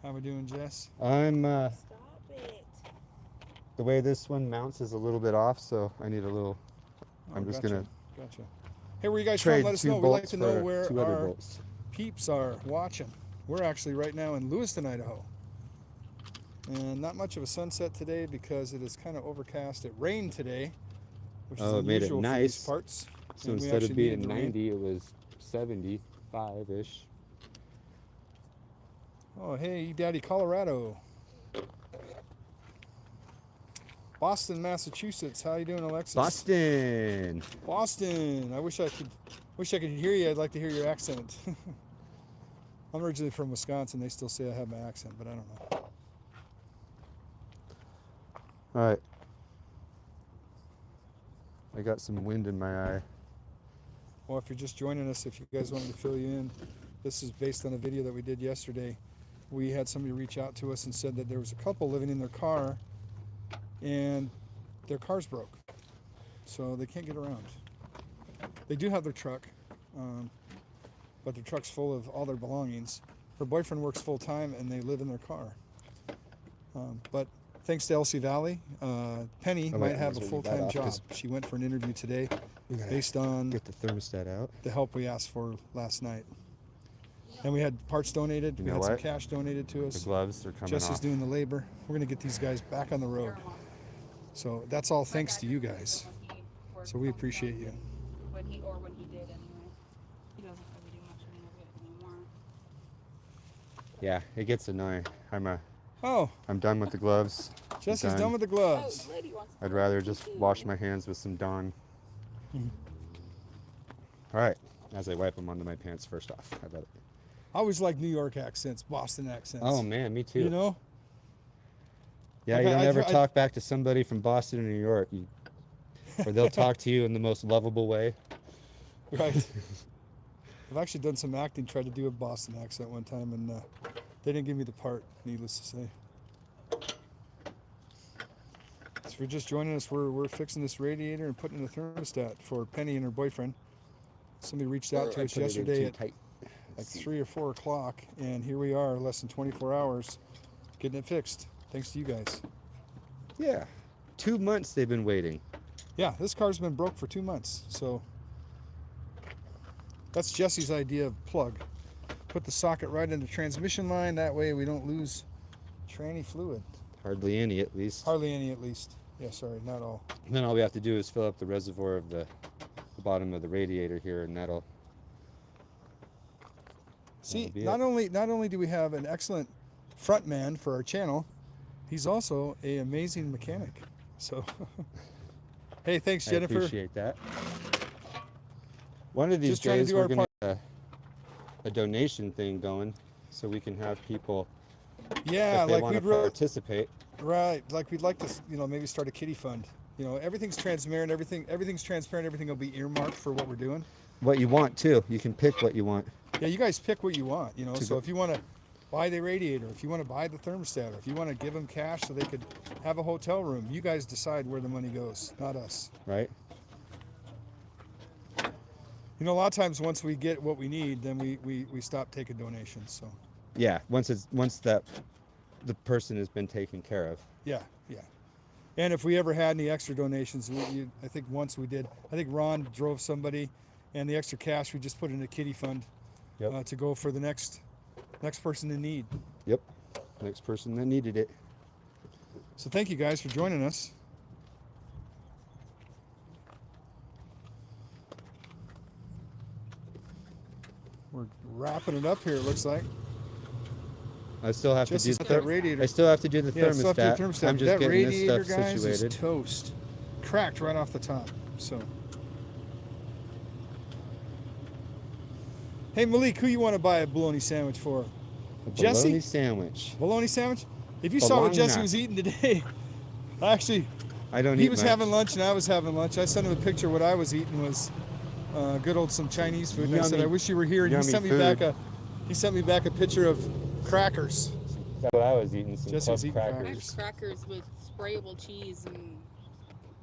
How we doing, Jess? I'm, Stop it. the way this one mounts is a little bit off, so I need a little, I'm just gotcha, gonna Gotcha. Hey, where you guys trade from? Let us 2 know. We'd bolts like to know for where 2 other our bolts. peeps are watching. We're actually right now in Lewiston, Idaho. And not much of a sunset today because it is kind of overcast. It rained today, which is Oh, it made it unusual for these nice. parts. So And we instead of actually being needed the rain. 90, it was 75-ish. Oh, hey, Daddy, Colorado. Boston, Massachusetts. How you doing, Alexis? Boston! Boston. I wish I could hear you. I'd like to hear your accent. I'm originally from Wisconsin. They still say I have my accent, but I don't know. All right. I got some wind in my eye. Well, if you're just joining us, if you guys wanted to fill you in, this is based on a video that we did yesterday. We had somebody reach out to us and said that there was a couple living in their car and their car's broke. So they can't get around. They do have their truck, but their truck's full of all their belongings. Her boyfriend works full time and they live in their car. But thanks to Elsie Valley, Penny Oh, wait, might I have might a as well leave that full-time off, job. 'cause She went for an interview today We gotta based on get the thermostat out. the help we asked for last night. And we had parts donated. You We know had some what? cash donated to The us. gloves are coming Jesse's off. doing the labor. We're going to get these guys back on the road. So that's all thanks to you guys. So we appreciate you. When he did anyway. He doesn't really do much of it anymore. Yeah, it gets annoying. Oh, I'm done with the gloves. Jesse's Done. done with the gloves. lady wants to I'd go rather to just tea. wash my hands with some Dawn. Mhm. All right, as I wipe them onto my pants first off. How about it? I always like New York accents, Boston accents. Oh man, me too. You know? Yeah, Like, you don't I ever try- talk back to somebody from Boston or New York, or they'll talk to you in the most lovable way. Right. I've actually done some acting, tried to do a Boston accent one time, and they didn't give me the part, needless to say. So if you're just joining us, we're fixing this radiator and putting in a thermostat for Penny and her boyfriend. Somebody reached out to I us put it in yesterday too at tight. like 3 or 4 o'clock, and here we are, less than 24 hours, getting it fixed. Thanks to you guys. Yeah. 2 months they've been waiting. Yeah, this car's been broke for 2 months. So that's Jesse's idea of plug. Put the socket right in the transmission line. That way we don't lose tranny fluid. Hardly any, at least. Hardly any, at least. Yeah, sorry, not all. And then all we have to do is fill up the reservoir of the bottom of the radiator here, and that'll See, be not only do we have an excellent front man for our channel, he's also an amazing mechanic. So, hey, thanks, Jennifer. I appreciate that. One of these Just trying to days do we're our going to have a donation thing going, so we can have people, Yeah, if they like want to we'd participate. right, like we'd like to, maybe start a kitty fund. Everything's transparent. Everything's transparent. Everything will be earmarked for what we're doing. What you want too. You can pick what you want. Yeah, you guys pick what you want. So go- if you want to buy the radiator, if you want to buy the thermostat, or if you want to give them cash so they could have a hotel room, you guys decide where the money goes, not us. Right? A lot of times once we get what we need, then we stop taking donations. So Yeah. Once the person has been taken care of. yeah. And if we ever had any extra donations, I think once we did. I think Ron drove somebody, and the extra cash we just put in a kitty fund Yep. to go for the next person in need. Yep. Next person that needed it. So thank you guys for joining us. We're wrapping it up here, it looks like. I still have Jesse's to got do that radiator. I still have to do the Yeah, still have to do thermostat. the thermostat. I'm just That getting this radiator, stuff guys, situated. is toast. Cracked right off the top. So, hey Malik, who you want to buy a bologna sandwich for? A Jesse? bologna sandwich. Bologna sandwich? If you saw what Bologna. Jesse was eating today, actually, I don't he eat was much. having lunch and I was having lunch. I sent him a picture of what I was eating was good old some Chinese food. And I said, Yummy- I wish you were here. And he yummy sent me food. back a picture of crackers. That's what I was eating. Some Jesse club was eating crackers. crackers. Crackers with sprayable cheese and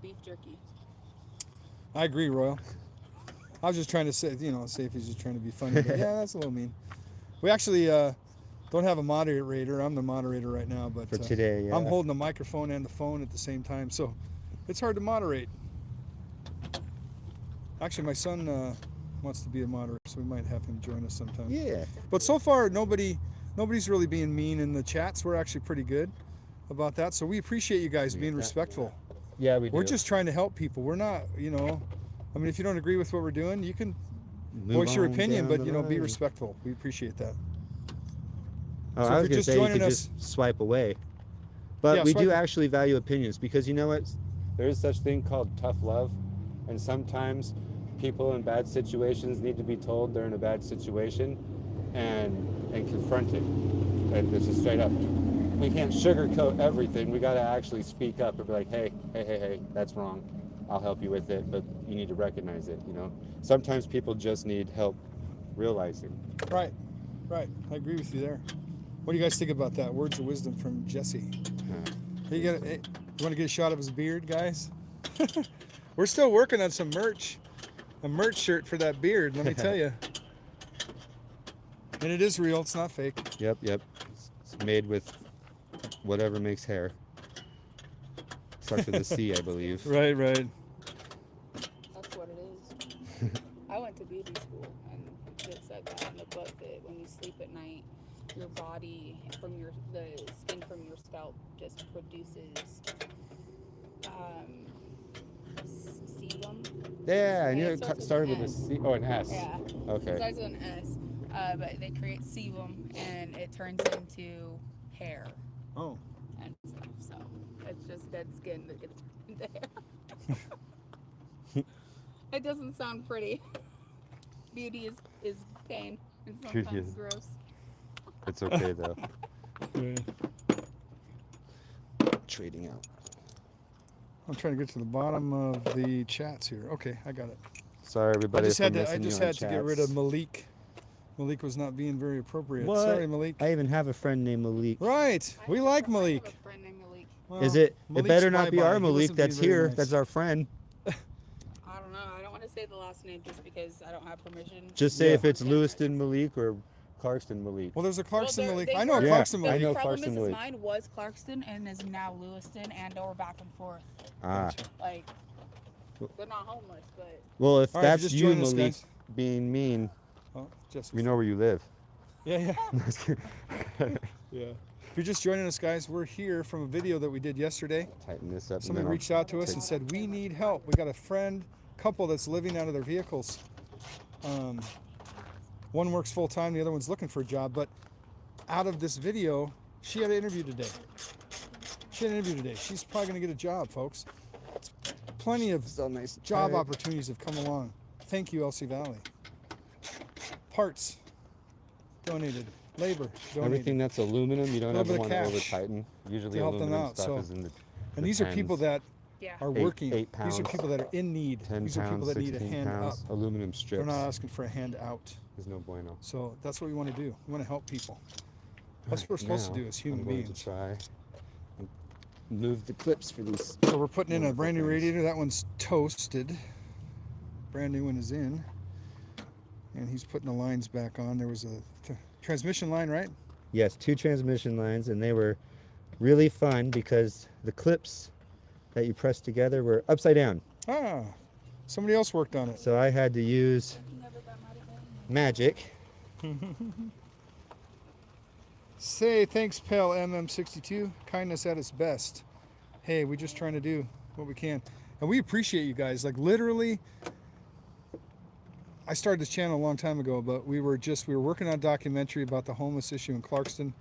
beef jerky. I agree, Royal. I was just trying to say, see if he's just trying to be funny. But yeah, that's a little mean. We actually don't have a moderator. I'm the moderator right now, but For today, yeah. I'm holding the microphone and the phone at the same time, so it's hard to moderate. Actually, my son wants to be a moderator, so we might have him join us sometime. Yeah. But so far, nobody's really being mean in the chats. We're actually pretty good about that, so we appreciate you guys being respectful. Yeah, we do. We're just trying to help people. We're not, I mean, if you don't agree with what we're doing, you can Move voice your on opinion, down but, the be line. respectful. We appreciate that. Oh, So I if was you're going to just say you joining could us- just swipe away. But Yeah, we swipe do it. actually value opinions because you know what? There is such thing called tough love. And sometimes people in bad situations need to be told they're in a bad situation and confronted. And it's just straight up. We can't sugarcoat everything. We got to actually speak up and be like, hey, that's wrong. I'll help you with it, but you need to recognize it, Sometimes people just need help realizing. Right. I agree with you there. What do you guys think about that? Words of wisdom from Jesse. Hey, you want to get a shot of his beard, guys? We're still working on some merch. A merch shirt for that beard, let me tell you. And it is real, it's not fake. Yep. It's made with whatever makes hair. Starts with a C, I believe. Right. That's what it is. I went to beauty school, and it said that in the book that when you sleep at night, your body the skin from your scalp just produces sebum. Yeah, I knew Yeah, it it starts with started an with a S. C. Oh, an S. Yeah. Okay. It starts with an S, but they create sebum, and it turns into hair Oh. and stuff. So it's just dead skin that gets turned into hair. It doesn't sound pretty. Beauty is pain, and Beauty sometimes is- gross. It's okay, though. Yeah. Trading out. I'm trying to get to the bottom of the chats here. Okay, I got it. Sorry, I everybody. just if I'm had missing you on to get rid of chats. Malik. Malik was not being very appropriate. What? Sorry, Malik. I even have a friend named Malik. Right. We like I Malik. have a friend named Malik. Well, Is it? Malik's It better not be bye-bye. our He Malik wasn't being that's very here. nice. That's our friend. I don't know. I don't want to say the last name just because I don't have permission. Just say Yeah. if it's Lewiston Malik or Clarkston Malik. Well, there's a Clarkston Well, Malik. they I know a were- Yeah, Clarkston The I Malik. know problem Clarkston is Malik. mine was Clarkston and is now Lewiston and or back and forth. Ah. Like, they're not homeless, but Well, if All right, that's just you, join us, Malik, guys. being mean, Oh, Jesse. we know where you live. Yeah, yeah. Yeah. If you're just joining us, guys, we're here from a video that we did yesterday. Tighten this up. Somebody and then reached out to us and said, we need help. We got a couple that's living out of their vehicles. One works full time, the other one's looking for a job. But out of this video, she had an interview today. She's probably going to get a job, folks. Plenty of So nice. job opportunities have come along. Thank you, LC Valley. Parts donated. Labor donated. Everything that's aluminum, you don't Little ever bit of want to over cash tighten. Usually to help them aluminum out, stuff so- is in the And these are people that yeah. are Eight- working. 8 These are pounds, people that are in need. 10 These are people pounds, that need a 16 hand pounds, up. aluminum They're strips. not asking for a hand out. There's no bueno. So that's what we want to do. We want to help people. That's what we're supposed to do as human I'm going beings. to try and move the clips for these. So we're putting in a wonderful brand new things. radiator. That one's toasted. Brand new one is in. And he's putting the lines back on. There was a transmission line, right? Yes, 2 transmission lines, and they were really fun because the clips that you pressed together were upside down. Ah, somebody else worked on it. So I had to use magic. Say thanks, pal MM62. Kindness at its best. Hey, we're just trying to do what we can. And we appreciate you guys. Like literally, I started this channel a long time ago, but we were working on a documentary about the homeless issue in Clarkston.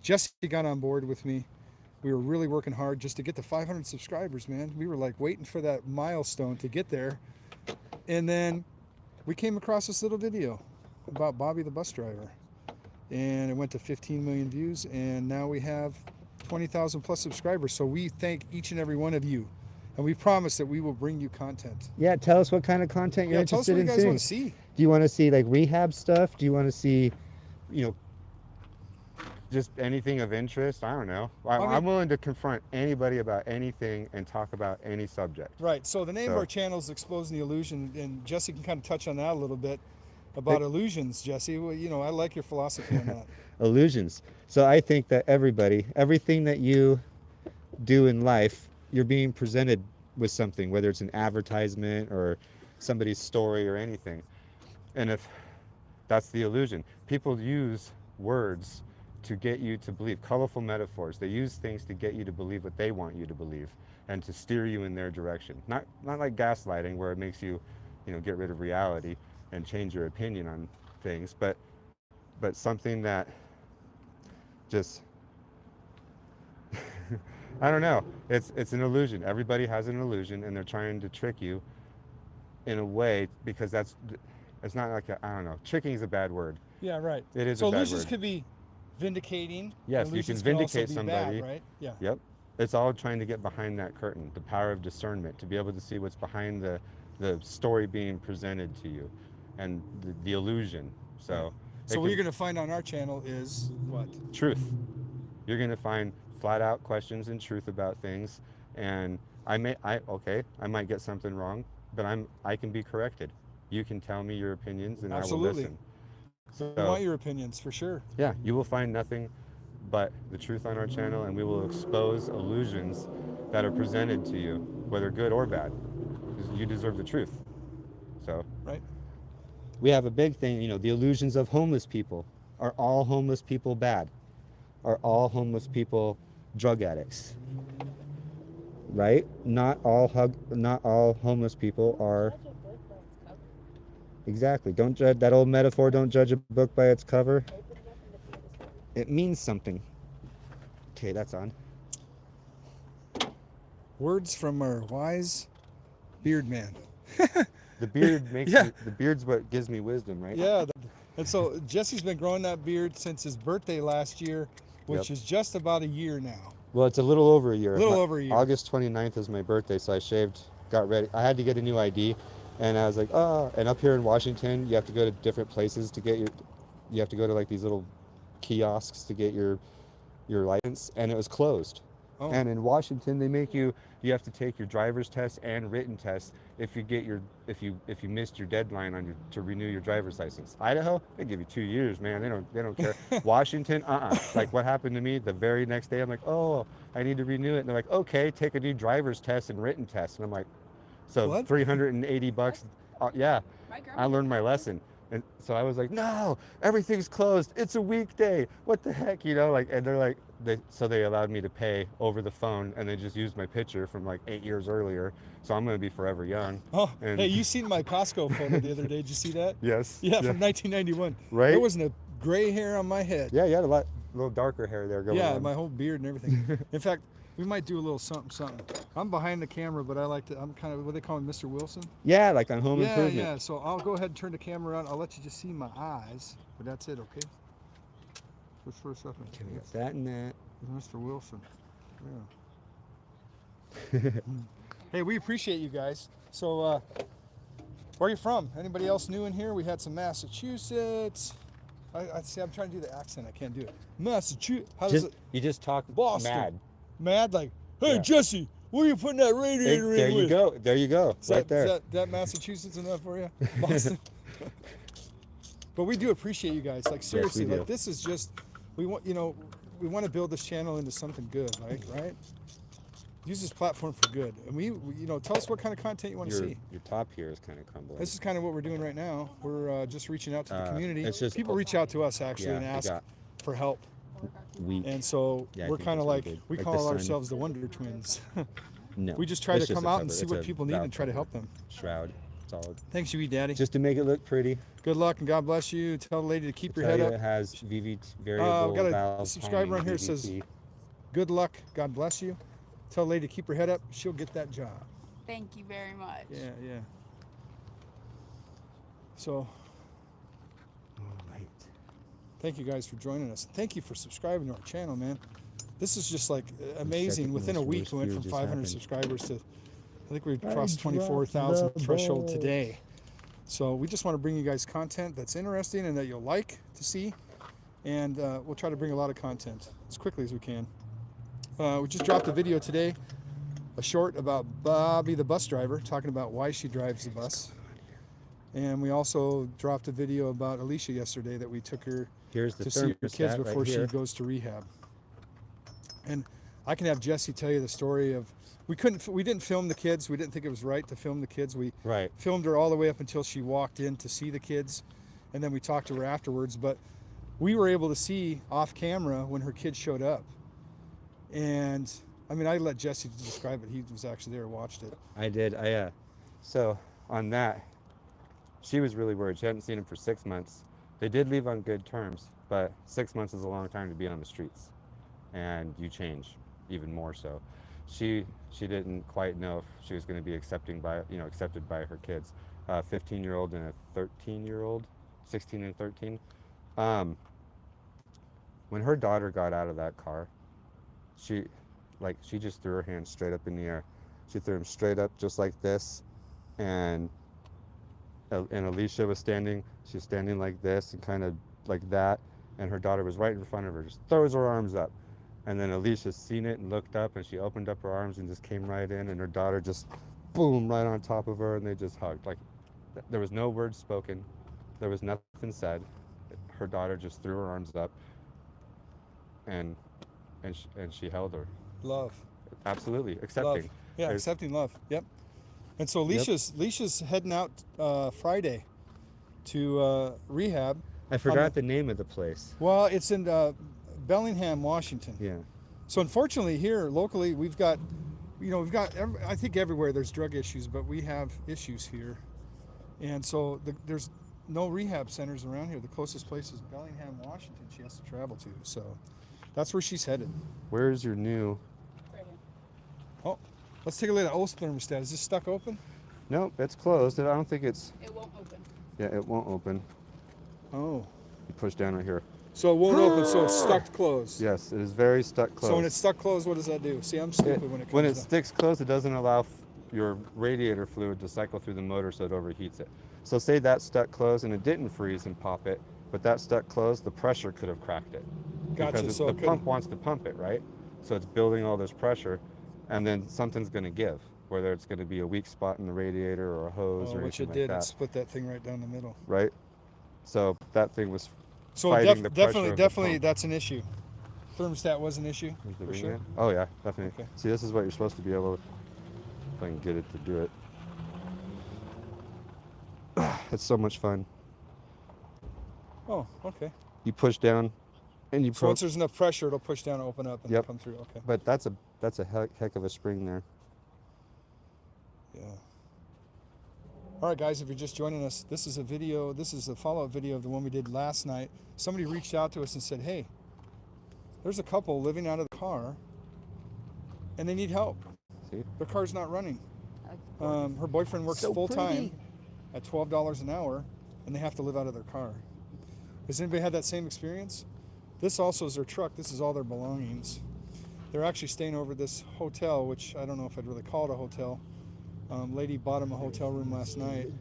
Jesse got on board with me. We were really working hard just to get to 500 subscribers, man. We were like waiting for that milestone to get there. And then we came across this little video about Bobby the bus driver. And it went to 15 million views, and now we have 20,000 plus subscribers. So we thank each and every one of you. And we promise that we will bring you content. Yeah, tell us what kind of content you're Yeah, tell us interested what you in guys seeing. want to see. Do you want to see like rehab stuff? Do you want to see, just anything of interest? I don't know. I'm willing to confront anybody about anything and talk about any subject. Right. So the name of So- our channel is Exposing the Illusion, and Jesse can kind of touch on that a little bit about illusions, Jesse. Well, I like your philosophy on that. Illusions. So I think that everything that you do in life, you're being presented with something, whether it's an advertisement or somebody's story or anything. And if that's the illusion, people use words to get you to believe, colorful metaphors. They use things to get you to believe what they want you to believe and to steer you in their direction. Not like gaslighting, where it makes you, get rid of reality and change your opinion on things, but something that just I don't know. It's an illusion. Everybody has an illusion, and they're trying to trick you in a way, because it's not like I don't know. Tricking is a bad word. Yeah, right. It is So a bad illusions word. could be vindicating. Yes, you illusions can can also vindicate be bad, somebody. right? Yeah. Yep. It's all trying to get behind that curtain, the power of discernment, to be able to see what's behind the story being presented to you, and the illusion. So. So what you're going to find on our channel is what? Truth. You're going to find flat out questions and truth about things, and I might get something wrong, but I can be corrected. You can tell me your opinions, and Absolutely. I will listen. So, We want your opinions for sure. yeah, you will find nothing but the truth on our channel, and we will expose illusions that are presented to you, whether good or bad, because you deserve the truth. So. Right. We have a big thing, the illusions of homeless people. Are all homeless people bad? Are all homeless people drug addicts? Right? Not all homeless people are. Exactly. Don't judge that old metaphor. Don't judge a book by its cover. It means something. Okay, that's on. Words from our wise beard man. The beard makes Yeah. the beard's what gives me wisdom, right? Yeah. And so Jesse's been growing that beard since his birthday last year, which is just about a year now. Well, it's a little over a year. Over a year. August 29th is my birthday, so I shaved, got ready. I had to get a new ID, and I was like, oh. And up here in Washington, you have to go to different places to get you have to go to like these little kiosks to get your license, and it was closed. Oh. And in Washington, they make you have to take your driver's test and written test if you get your if you missed your deadline on your to renew your driver's license. Idaho, they give you 2 years, man. They don't care. Washington, Like what happened to me the very next day, I'm like, oh, I need to renew it, and they're like, okay, take a new driver's test and written test, and I'm like, so What? $380. Yeah, My grandma I learned my lesson. And so I was like, no, everything's closed. It's a weekday. What the heck, Like, and they're like, they allowed me to pay over the phone, and they just used my picture from like 8 years earlier. So I'm gonna be forever young. Oh, And hey, you seen my Costco photo the other day? Did you see that? yes. Yeah, from 1991. Right? There wasn't a gray hair on my head. Yeah, you had a little darker hair there going Yeah, on. my whole beard and everything. In fact, we might do a little something. I'm behind the camera, but I'm kind of what they call me, Mr. Wilson. Yeah, like on Home Yeah, Improvement. yeah. So I'll go ahead and turn the camera on. I'll let you just see my eyes, but that's it, okay? Just for a second. Okay, we got that and that. Mr. Wilson. Yeah. Hey, we appreciate you guys. So, where are you from? Anybody else new in here? We had some Massachusetts. I see. I'm trying to do the accent. I can't do it. Massachusetts. How does it? You just talk Boston. mad. Mad like, hey Yeah. Jesse, where are you putting that radiator in There you with? go. There you go. Is Right that, there. Is that Massachusetts enough for you? Boston. But we do appreciate you guys. Like seriously, do. like this is just we want we want to build this channel into something good, like right? Use this platform for good. And we tell us what kind of content you want to see. Your top here is kind of crumbling. This is kind of what we're doing right now. We're just reaching out to the community. it's just- People reach out to us actually and we ask got for help. weak. And so Yeah, I we're think kind of that's like, really good. we Like call the sun. ourselves the Wonder Twins. No. We just try it's to come a out and cover. see It's what a people need valve and try to cover. help them. Shroud. It's all Thanks, you, Daddy. just to make it look pretty. Good luck and God bless you. Tell the lady to keep your Tell head you up. It has VV variable got a valve. subscriber on timing, here that says, VVT. Good luck. God bless you. Tell the lady to keep her head up. She'll get that job. Thank you very much. Yeah, yeah. So, All right. thank you guys for joining us. Thank you for subscribing to our channel, man. This is just like amazing. second Within a most week, worst we went fear from just 500 happened. subscribers to, I think we I crossed dropped 24,000 the threshold ball. today. So we just want to bring you guys content that's interesting and that you'll like to see. And we'll try to bring a lot of content as quickly as we can. We just dropped a video today, a short about Bobby the bus driver, talking about why she drives the bus. And we also dropped a video about Alicia yesterday that we took her Here's the to see her kids thermostat before right she here. goes to rehab. And I can have Jesse tell you the story of we didn't film the kids. We didn't think it was right to film the kids. We Right. filmed her all the way up until she walked in to see the kids, and then we talked to her afterwards. But we were able to see off camera when her kids showed up. And I mean, I let Jesse describe it. He was actually there and watched it. I did. So on that, she was really worried. She hadn't seen him for 6 months. They did leave on good terms, but 6 months is a long time to be on the streets, and you change even more so. She didn't quite know if she was going to be accepted by her kids, 15-year-old and a 13-year-old, 16 and 13. When her daughter got out of that car, she just threw her hands straight up in the air. She threw them straight up just like this, and Alicia was standing. She was standing like this and kind of like that, and her daughter was right in front of her. Just throws her arms up, and then Alicia seen it and looked up, and she opened up her arms and just came right in, and her daughter just, boom, right on top of her, and they just hugged. Like there was no words spoken, there was nothing said. Her daughter just threw her arms up, and she held her. Love. Absolutely accepting. Love. Yeah, There's- accepting love. Yep. And so Alicia's heading out Friday to rehab. I forgot the name of the place. Well, it's in Bellingham, Washington. Yeah. So unfortunately here locally we've got I think everywhere there's drug issues, but we have issues here. And so there's no rehab centers around here. The closest place is Bellingham, Washington she has to travel to. So that's where she's headed. Where's your new? Right here. Oh, let's take a look at the old thermostat. Is this stuck open? Nope, it's closed. I don't think it's. It won't open. Yeah, it won't open. Oh. You push down right here. So it won't open, so it's stuck closed. Yes, it is very stuck closed. So when it's stuck closed, what does that do? See, I'm stupid when it comes when it down. sticks closed, it doesn't allow your radiator fluid to cycle through the motor, so it overheats it. So say that stuck closed and it didn't freeze and pop it, but that stuck closed, the pressure could have cracked it. Gotcha, Because so the it couldn't- pump wants to pump it, right? So it's building all this pressure, and then something's going to give, whether it's going to be a weak spot in the radiator or a hose or which anything it like did. It that, split that thing right down the middle. right? So that thing was So fighting the pressure definitely, of the definitely, pump. that's an issue. Thermostat was an issue Is the for ring sure. in? Oh yeah, definitely. Okay. See, this is what you're supposed to be able to, if I can get it to do it. It's so much fun. Oh, okay. You push down, and you So once there's enough pressure, it'll push down, open up, and Yep. come through. Okay. But that's a heck of a spring there. Yeah. All right, guys, if you're just joining us, this is a video. This is a follow-up video of the one we did last night. Somebody reached out to us and said, "Hey, there's a couple living out of the car, and they need help. See? Their car's not running. That's Her boyfriend works So full time pretty. at $12 an hour, and they have to live out of their car." Has anybody had that same experience? This also is their truck. This is all their belongings. They're actually staying over at this hotel, which I don't know if I'd really call it a hotel. Lady bought them a hotel room last night,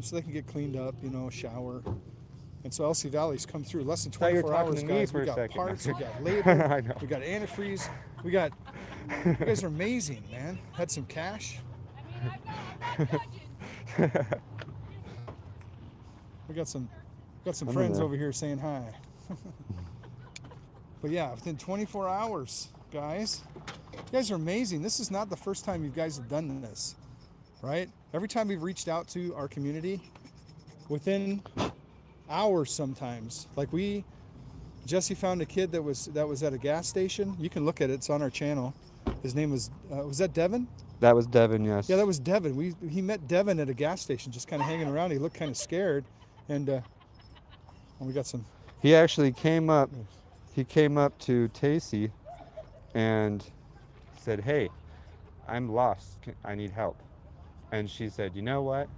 so they can get cleaned up, shower. And so LC Valley's come through less than Thought you were 24 talking hours, to me guys. for We a got second. parts, we got I labor, know. we got antifreeze, you guys are amazing, man. Had some cash. We got some I'm friends gonna- over here saying hi. But yeah, within 24 hours, guys. You guys are amazing. This is not the first time you guys have done this, right? Every time we've reached out to our community, within hours sometimes. Like Jesse found a kid that was at a gas station. You can look at it. It's on our channel. His name was that Devin? That was Devin, yes. Yeah, that was Devin. He met Devin at a gas station, just kind of hanging around. He looked kind of scared, and we got some. He actually came up. He came up to Tacy, and said, "Hey, I'm lost. I need help." And she said, "You know what?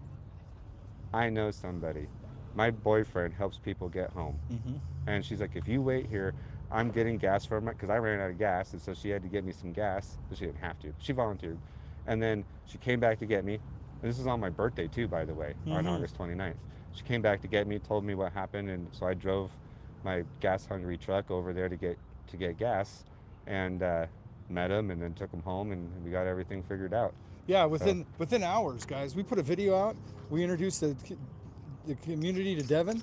I know somebody. My boyfriend helps people get home." Mm-hmm. And she's like, "If you wait here, I'm getting gas from it," because I ran out of gas, and so she had to get me some gas. But she didn't have to. She volunteered. And then she came back to get me. And this is on my birthday too, by the way, on Mhm. August 29th. She came back to get me, told me what happened, and so I drove my gas-hungry truck over there to get gas, and met him, and then took him home, and we got everything figured out. Yeah, within hours, guys. We put a video out. We introduced the community to Devin,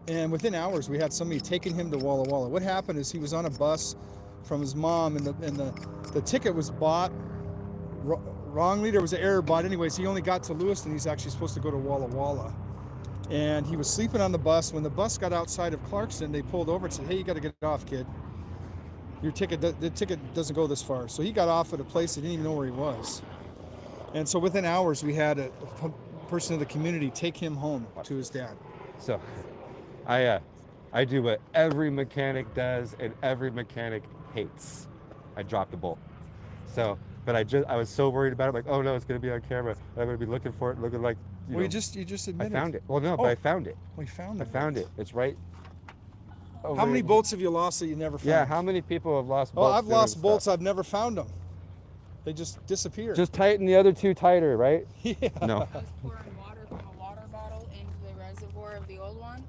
and within hours we had somebody taking him to Walla Walla. What happened is he was on a bus from his mom, and the ticket was bought wrongly. There was an error bought. Anyways, he only got to Lewiston. He's actually supposed to go to Walla Walla, and he was sleeping on the bus. When the bus got outside of Clarkston, they pulled over and said, "Hey, you got to get off, kid. The ticket doesn't go this far." So he got off at a place he didn't even know where he was. And so within hours, we had a person in the community take him home to his dad. So I do what every mechanic does and every mechanic hates. I dropped a bolt. So, but I was so worried about it, like, oh no, it's gonna be on camera. I'm gonna be looking for it, looking like, Well, you know, just I admitted. found it. Well, no, Oh. but I found it. We found I it. found it. It's right. How many bolts have you lost that you never found? Yeah, how many people have lost Oh, bolts? I've doing lost stuff? bolts. I've never found them. They just disappear. Just tighten the other two tighter, right? yeah. No. I was pouring water from a water bottle into the reservoir of the old one.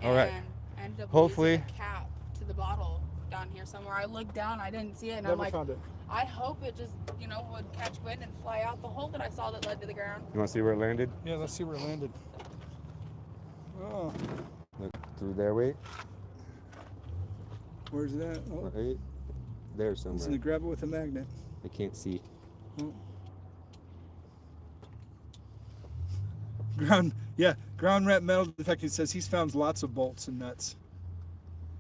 All right. And ended up Hopefully- losing a cap to the bottle down here somewhere. I looked down, I didn't see it, and Never I'm like, found it. I hope it just, would catch wind and fly out the hole that I saw that led to the ground. You want to see where it landed? Yeah, let's see where it landed. Oh, Look through there. Wait. where's that? Oh, Right there it's somewhere. gonna grab it with a magnet. I can't see. Oh. Ground rep metal detecting says he's found lots of bolts and nuts.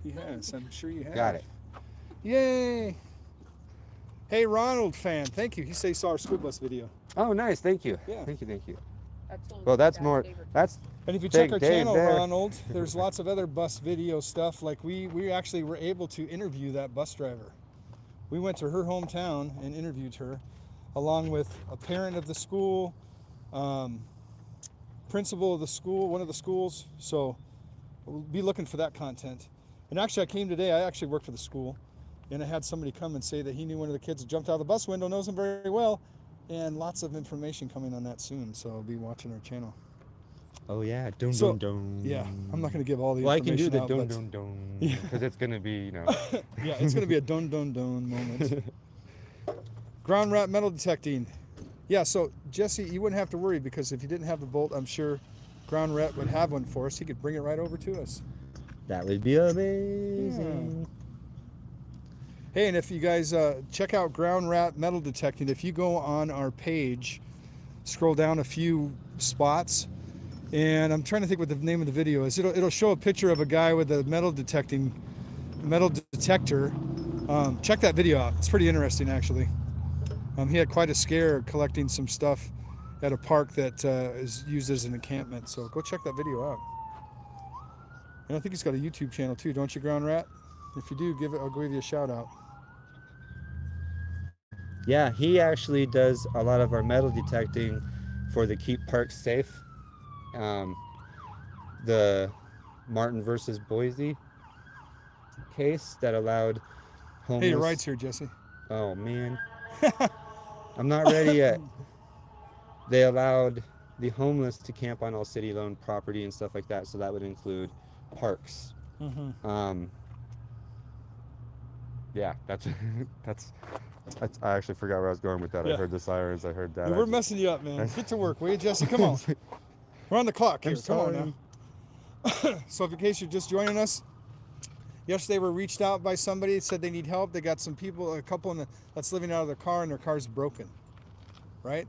He has. I'm sure you have. Got it. Yay! Hey, Ronald fan, thank you. He said he saw our school bus video. Oh, nice. Thank you. Yeah. Thank you. Thank you. That's totally Well, that's Dad's more. favorite. That's And if you Thank check our Dave channel, there. Ronald, there's lots of other bus video stuff. Like we actually were able to interview that bus driver. We went to her hometown and interviewed her, along with a parent of the school, principal of the school, one of the schools. So we'll be looking for that content. And actually, I came today. I actually work for the school, and I had somebody come and say that he knew one of the kids that jumped out of the bus window, knows him very well, and lots of information coming on that soon. So I'll be watching our channel. Oh yeah, dun So- dun dun. Yeah, I'm not going to give all the Well, I can information do the out, dun but dun dun Yeah. because it's gonna be, you know. yeah, it's going to be a dun dun dun moment. Ground rat metal detecting. Yeah, so Jesse, you wouldn't have to worry because if you didn't have the bolt, I'm sure Ground Rat would have one for us. He could bring it right over to us. That would be amazing. Hey, and if you guys check out Ground Rat Metal Detecting, if you go on our page, scroll down a few spots, and I'm trying to think what the name of the video is. It'll show a picture of a guy with a metal detector. Check that video out. It's pretty interesting, actually. He had quite a scare collecting some stuff at a park that is used as an encampment. So go check that video out. And I think he's got a YouTube channel too, don't you, Ground Rat? If you do, I'll give you a shout out. Yeah, he actually does a lot of our metal detecting for the Keep Parks Safe. The Martin versus Boise case that allowed homeless. Hey, your ride's here, Jesse. Oh man, I'm not ready yet. They allowed the homeless to camp on all city-owned property and stuff like that, so that would include parks. Mm-hmm. Yeah, that's I actually forgot where I was going with that. Yeah. I heard the sirens. I heard that. Yeah, we're messing you up, man. Get to work, will you, Jesse? Come on. We're on the clock here. I'm Come on sorry. now. So in case you're just joining us, yesterday we were reached out by somebody, said they need help. They got some people, a couple that's living out of their car, and their car's broken, right?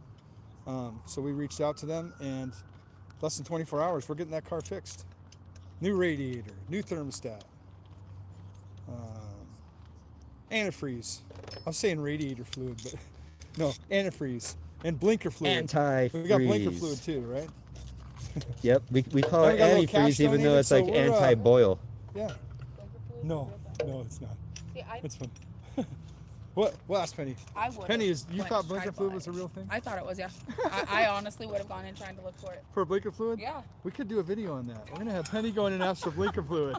So we reached out to them, and less than 24 hours, we're getting that car fixed. New radiator, new thermostat, antifreeze. I was saying radiator fluid, but no, antifreeze and blinker fluid. Anti-freeze. We got blinker fluid too, right? Yep, we call And it we got a little cash antifreeze even though donated, it's so like we're, anti-boil. Yeah. Blinker fluid? No, no, it's not. See, It's fun. What? Well, ask Penny. I would. Penny, you went thought to blinker try fluid buy was a it. real thing? I thought it was, yeah. I honestly would have gone in trying to look for it. For blinker fluid? Yeah. We could do a video on that. We're gonna have Penny go in and ask for blinker fluid.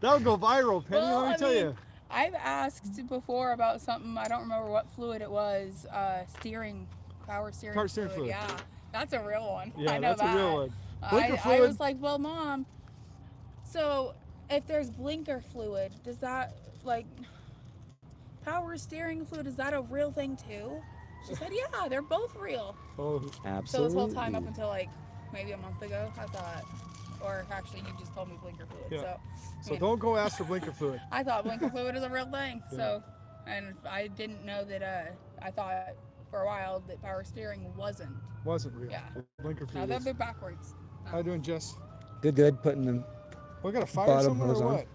That would go viral, Penny. Well, let me I tell mean, you. I've asked before about something. I don't remember what fluid it was. Power steering fluid. Yeah, that's a real one. Yeah, I know that's that. a real one. Blinker I fluid. was like, well, Mom, so if there's blinker fluid, does that, like, power steering fluid, is that a real thing too? She said, yeah, they're both real. Oh, Absolutely. So this whole time up until like maybe a month ago, I thought, or actually you just told me blinker fluid. Yeah. So you know, don't go ask for blinker fluid. I thought blinker fluid is a real thing. Yeah. So, and I didn't know that. I thought for a while that power steering wasn't. Wasn't real. Yeah. Blinker Now fluid. they're backwards. How you doing, Jess? Good. Putting them. We got a fire Bottom somewhere hose or on. what?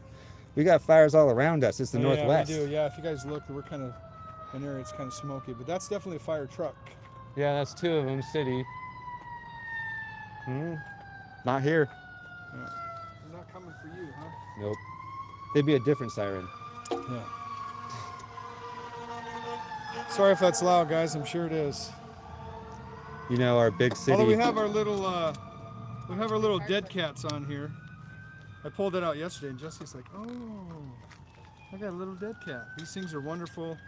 We got fires all around us. It's the Northwest. Yeah, we do. Yeah, if you guys look, we're kind of an area it's kind of smoky, but that's definitely a fire truck. Yeah, that's two of them, city. Not here. Yeah. They're not coming for you, huh? Nope. They'd be a different siren. Yeah. Sorry if that's loud, guys. I'm sure it is. You know, our big city. Although we have our little dead cats on here. I pulled it out yesterday, and Jesse's like, "Oh, I got a little dead cat." These things are wonderful.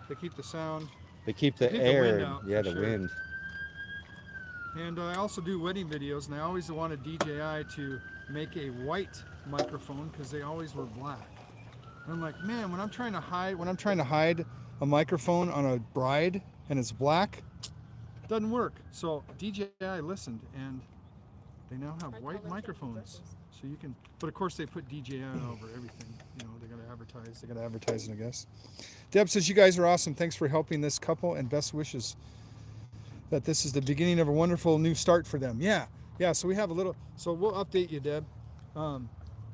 They keep the sound. They keep the keep the air. wind out, yeah, for the sure. wind. And I also do wedding videos, and I always wanted DJI to make a white microphone because they always were black. And I'm like, man, when I'm trying to hide a microphone on a bride and it's black, it doesn't work. So DJI listened, and they now have white microphones. So you can, but of course they put DJI over everything. You know, they gotta advertise. They gotta advertise it, I guess. Deb says you guys are awesome. Thanks for helping this couple, and best wishes that this is the beginning of a wonderful new start for them. Yeah. So we have a little. So we'll update you, Deb.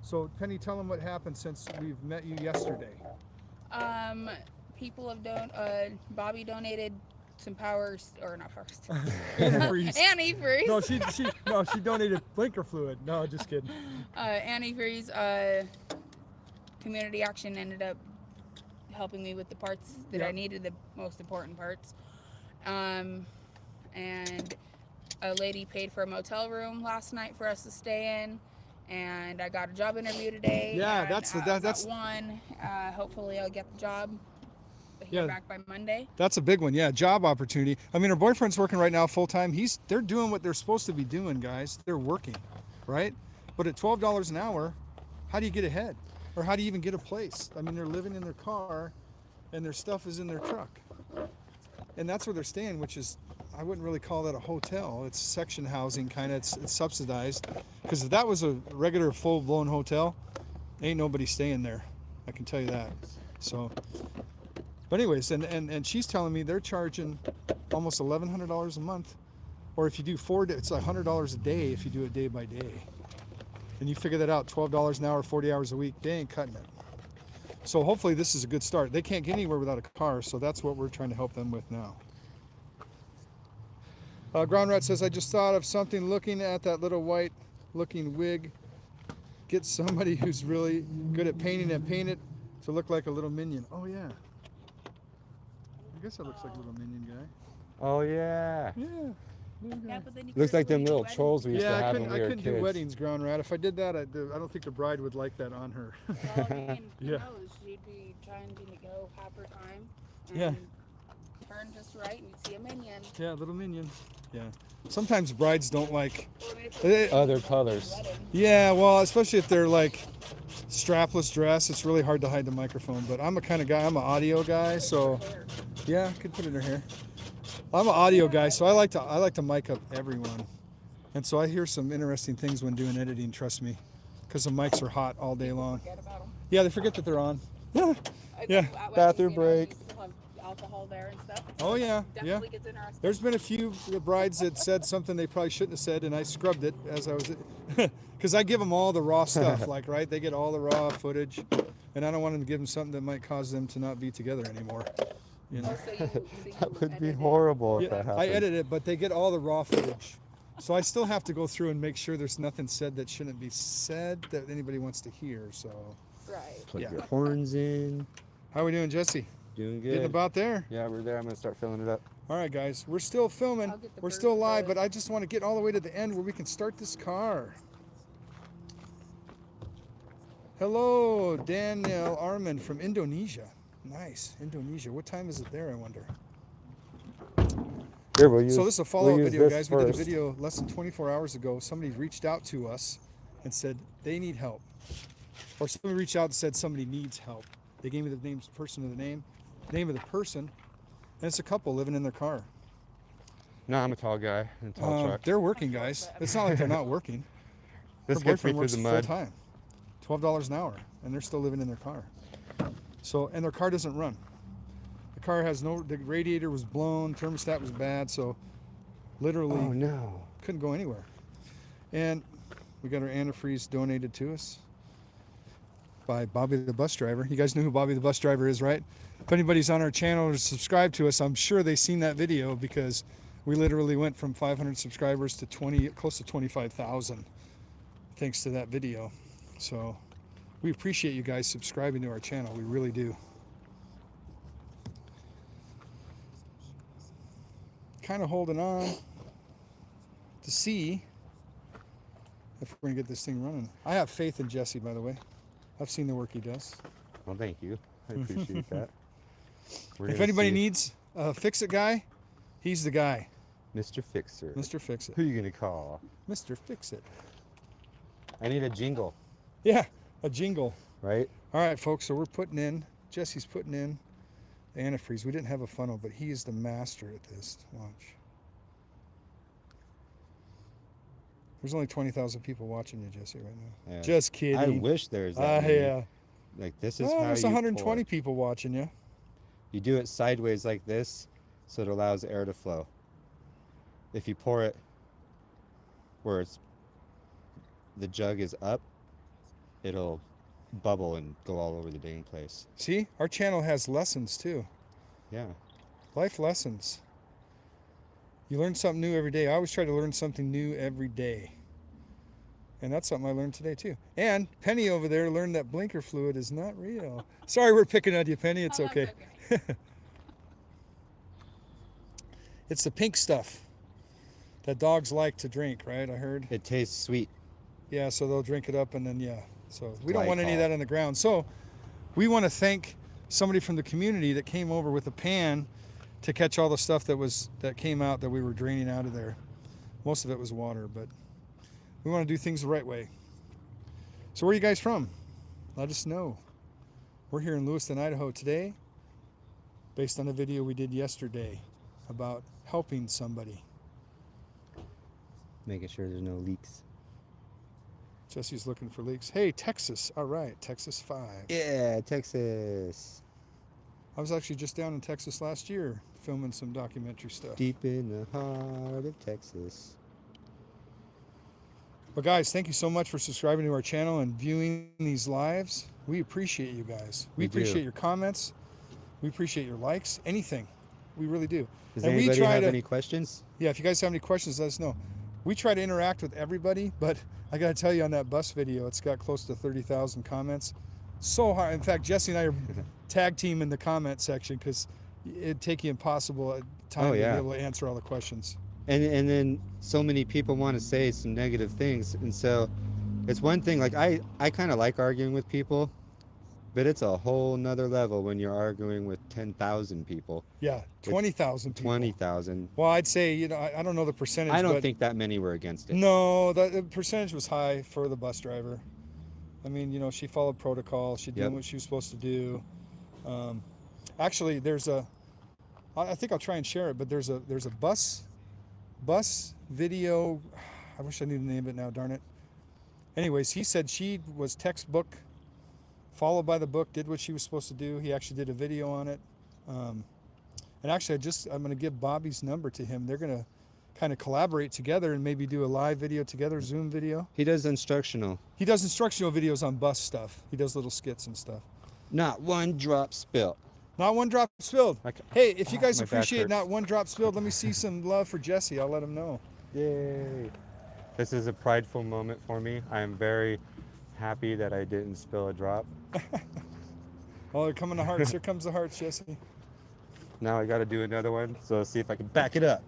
So Penny, tell them what happened since we've met you yesterday. People have Bobby donated some powers, or not powers. Antifreeze. Antifreeze. No, she donated blinker fluid. No, just kidding. Antifreeze. Community Action ended up helping me with the parts that I needed, the most important parts. And a lady paid for a motel room last night for us to stay in, and I got a job interview today. Yeah, and that's got one. Hopefully I'll get the job hear Yeah. back by Monday. That's a big one. Yeah, job opportunity. I mean, her boyfriend's working right now full time. They're doing what they're supposed to be doing, guys. They're working, right? But at $12 an hour, how do you get ahead? Or how do you even get a place? I mean, they're living in their car and their stuff is in their truck. And that's where they're staying, which is, I wouldn't really call that a hotel. It's section housing, kind of. It's subsidized. Because if that was a regular full-blown hotel, ain't nobody staying there. I can tell you that. So, but anyways, and she's telling me they're charging almost $1,100 a month. Or if you do 4 days, it's $100 a day if you do it day by day. And you figure that out, $12 an hour, 40 hours a week, they ain't cutting it. So hopefully this is a good start. They can't get anywhere without a car, so that's what we're trying to help them with now. Ground Rat says, I just thought of something looking at that little white looking wig. Get somebody who's really good at painting and paint it to look like a little minion. Oh yeah. I guess that looks like a little minion guy. Oh yeah. Yeah. Yeah, but then you Looks couldn't like them really do little weddings. trolls we used to Yeah, have I when we were couldn't kids. do weddings, Ground Rat. If I did that, I don't think the bride would like that on her. Well, I mean, who Yeah. knows? She'd be trying to go half her time and Yeah. turn just right and you'd see a minion. Yeah, little minion. Yeah. Sometimes brides don't like. Or, I mean, if it was Other a colors. wedding, Yeah, well, especially if they're like strapless dress, it's really hard to hide the microphone. But I'm a kind of guy. I'm an audio guy, so hair. yeah, I could put it in her hair. I'm an audio guy, so I like to mic up everyone, and so I hear some interesting things when doing editing. Trust me, because the mics are hot all day long. Forget about 'em. Yeah, they forget that they're on. Yeah. I Yeah. know, at Bathroom weddings, break. You still have alcohol there and stuff. Oh yeah, yeah. Definitely gets interesting. There's been a few brides that said something they probably shouldn't have said, and I scrubbed it as I was, because I give them all the raw stuff, like, right? They get all the raw footage, and I don't want them to give them something that might cause them to not be together anymore. You know? Oh, so you That would be edited. horrible if Yeah, that happened. I edit it, but they get all the raw footage. So I still have to go through and make sure there's nothing said that shouldn't be said that anybody wants to hear. So, Right. Plug Yeah. your horns in. how are we doing, Jesse? Doing Getting good. about there? Yeah, we're there. I'm gonna start filling it up. All right, guys, we're still filming. I'll get the We're bird still live, photo. but I just want to get all the way to the end where we can start this car. Hello, Daniel Arman from Indonesia. Nice, Indonesia. What time is it there, I wonder? Here, we'll use. So this is a follow-up we'll use video, this guys. We did a first. video less than 24 hours ago. Somebody reached out to us and said they need help. Or somebody reached out and said somebody needs help. They gave me the name of the person, and it's a couple living in their car. No, I'm a tall guy in a tall truck. They're working, guys. It's not like they're not working. This Her gets me boyfriend through works the full mud. time, $12 an hour, and they're still living in their car. So, and their car doesn't run. The car has the radiator was blown, thermostat was bad, so literally Oh no. couldn't go anywhere. And we got our antifreeze donated to us by Bobby the bus driver. You guys know who Bobby the bus driver is, right? If anybody's on our channel or subscribed to us, I'm sure they've seen that video because we literally went from 500 subscribers to close to 25,000 thanks to that video. So we appreciate you guys subscribing to our channel. We really do. Kind of holding on to see if we're gonna get this thing running. I have faith in Jesse, by the way. I've seen the work he does. Well, thank you. I appreciate that. We're If gonna anybody see needs a fix-it guy, he's the guy. Mr. Fixer. Mr. Fix-it. Who you gonna call? Mr. Fix-it. I need a jingle, Yeah, a jingle. right? All right, folks, so we're putting in, Jesse's putting in the antifreeze. We didn't have a funnel, but he is the master at this. Watch. There's only 20,000 people watching you, Jesse, right now. Yeah. Just kidding. I wish there's that many. Yeah. Like this is Oh, how there's you 120 pour. people watching you. You do it sideways like this, so it allows air to flow. If you pour it where the jug is up, it'll bubble and go all over the dang place. See, our channel has lessons too. Yeah. Life lessons. You learn something new every day. I always try to learn something new every day. And that's something I learned today too. And Penny over there learned that blinker fluid is not real. Sorry we're picking on you, Penny. It's Oh, that's okay. okay. It's the pink stuff that dogs like to drink, right? I heard. It tastes sweet. Yeah, so they'll drink it up and then, yeah. So we don't want any of Glycol. that on the ground. So we want to thank somebody from the community that came over with a pan to catch all the stuff that came out that we were draining out of there. Most of it was water, but we want to do things the right way. So where are you guys from? Let us know. We're here in Lewiston, Idaho today, based on a video we did yesterday about helping somebody. Making sure there's no leaks. Jesse's looking for leaks. Hey, Texas. All right, Texas 5. Yeah, Texas. I was actually just down in Texas last year filming some documentary stuff. Deep in the heart of Texas. But guys, thank you so much for subscribing to our channel and viewing these lives. We appreciate you guys. We do. appreciate your comments. We appreciate your likes. Anything. We really do. Does And we anybody try have to- any questions? Yeah, if you guys have any questions, let us know. We try to interact with everybody, but I got to tell you, on that bus video, it's got close to 30,000 comments. So hard. In fact, Jesse and I are tag team in the comment section because it'd take you impossible time to be able to answer all the questions. And then so many people want to say some negative things, and so it's one thing, like I kind of like arguing with people, but it's a whole nother level when you're arguing with 10,000 people. Yeah, 20,000 people. 20,000. Well, I'd say, I don't know the percentage. I don't but think that many were against it. No, the percentage was high for the bus driver. I mean, she followed protocol. She did what she was supposed to do. Actually, I think I'll try and share it, but there's a bus video. I wish I knew the name of it now, darn it. Anyways, he said she was textbook, followed by the book, did what she was supposed to do. He actually did a video on it. And actually, I'm going to give Bobby's number to him. They're going to kind of collaborate together and maybe do a live video together, Zoom video. He does instructional. He does instructional videos on bus stuff. He does little skits and stuff. Not one drop spilt. Not one drop spilled. Okay. Hey, if you guys My back appreciate hurts. not one drop spilled, let me see some love for Jesse. I'll let him know. Yay. This is a prideful moment for me. I am very happy that I didn't spill a drop. Oh, they're coming the hearts. Here comes the hearts, Jesse. Now I got to do another one, so see if I can back it up.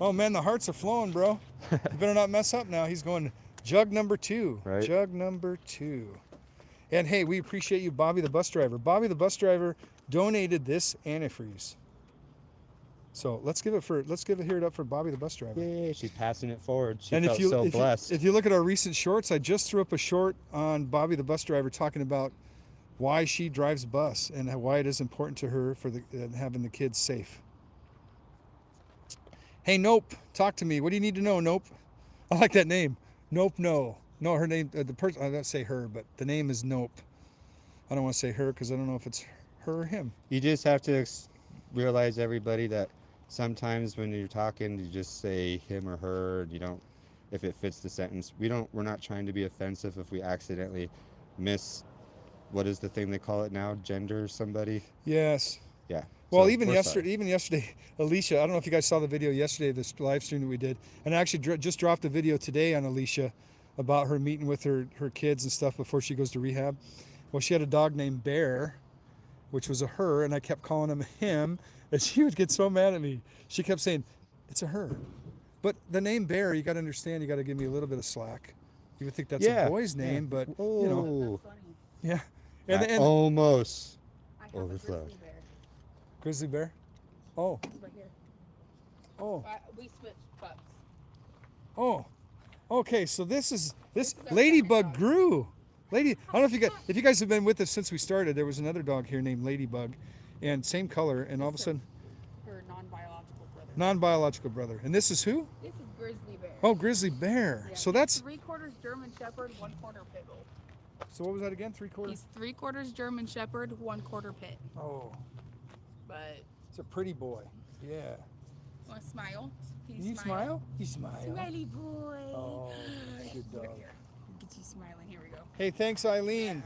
Oh, man, the hearts are flowing, bro. You better not mess up now. He's going jug number 2. Right. Jug number 2. And, hey, we appreciate you, Bobby the bus driver. Bobby the bus driver donated this antifreeze. So let's give it here up for Bobby the bus driver. Yay, she's passing it forward. She And felt so blessed. if you look at our recent shorts, I just threw up a short on Bobby the bus driver talking about why she drives bus and why it is important to her for having the kids safe. Hey, Nope, talk to me. What do you need to know, Nope? I like that name. Nope, no. No, her name, the person, I don't say her, but the name is Nope. I don't want to say her because I don't know if it's her or him. You just have to realize, everybody, that sometimes when you're talking, you just say him or her, and you don't, if it fits the sentence. We're not trying to be offensive if we accidentally miss, what is the thing they call it now? Gender somebody? Yes. Yeah. Well, So, even we're yesterday, Alicia, I don't know if you guys saw the video yesterday, this live stream that we did, and I actually just dropped a video today on Alicia about her meeting with her kids and stuff before she goes to rehab. Well, she had a dog named Bear, which was a her, and I kept calling him him, and she would get so mad at me. She kept saying, it's a her. But the name Bear, you got to understand, you got to give me a little bit of slack. You would think that's a boy's name, but, Oh, yeah. I almost I have overflowed. a grizzly bear. Grizzly Bear? Oh, He's right here. oh. We switched pups. Oh, okay. So this is our Ladybug second dog. grew. I don't know if you guys have been with us since we started. There was another dog here named Ladybug, and same color. And all of a sudden, Her non-biological brother. non-biological brother. And this is who? This is Grizzly Bear. Oh, Grizzly Bear. Yeah, So he's that's 3/4 German Shepherd, 1/4 Pit Bull. so. What was that again? 3/4. He's 3/4 German Shepherd, 1/4 Pit. Oh, But it's a pretty boy. Yeah. want to smile? Can You smile? You smile. Smiley boy. Oh, good Here, dog. here. Get you smiling. Here we go. Hey, thanks, Eileen.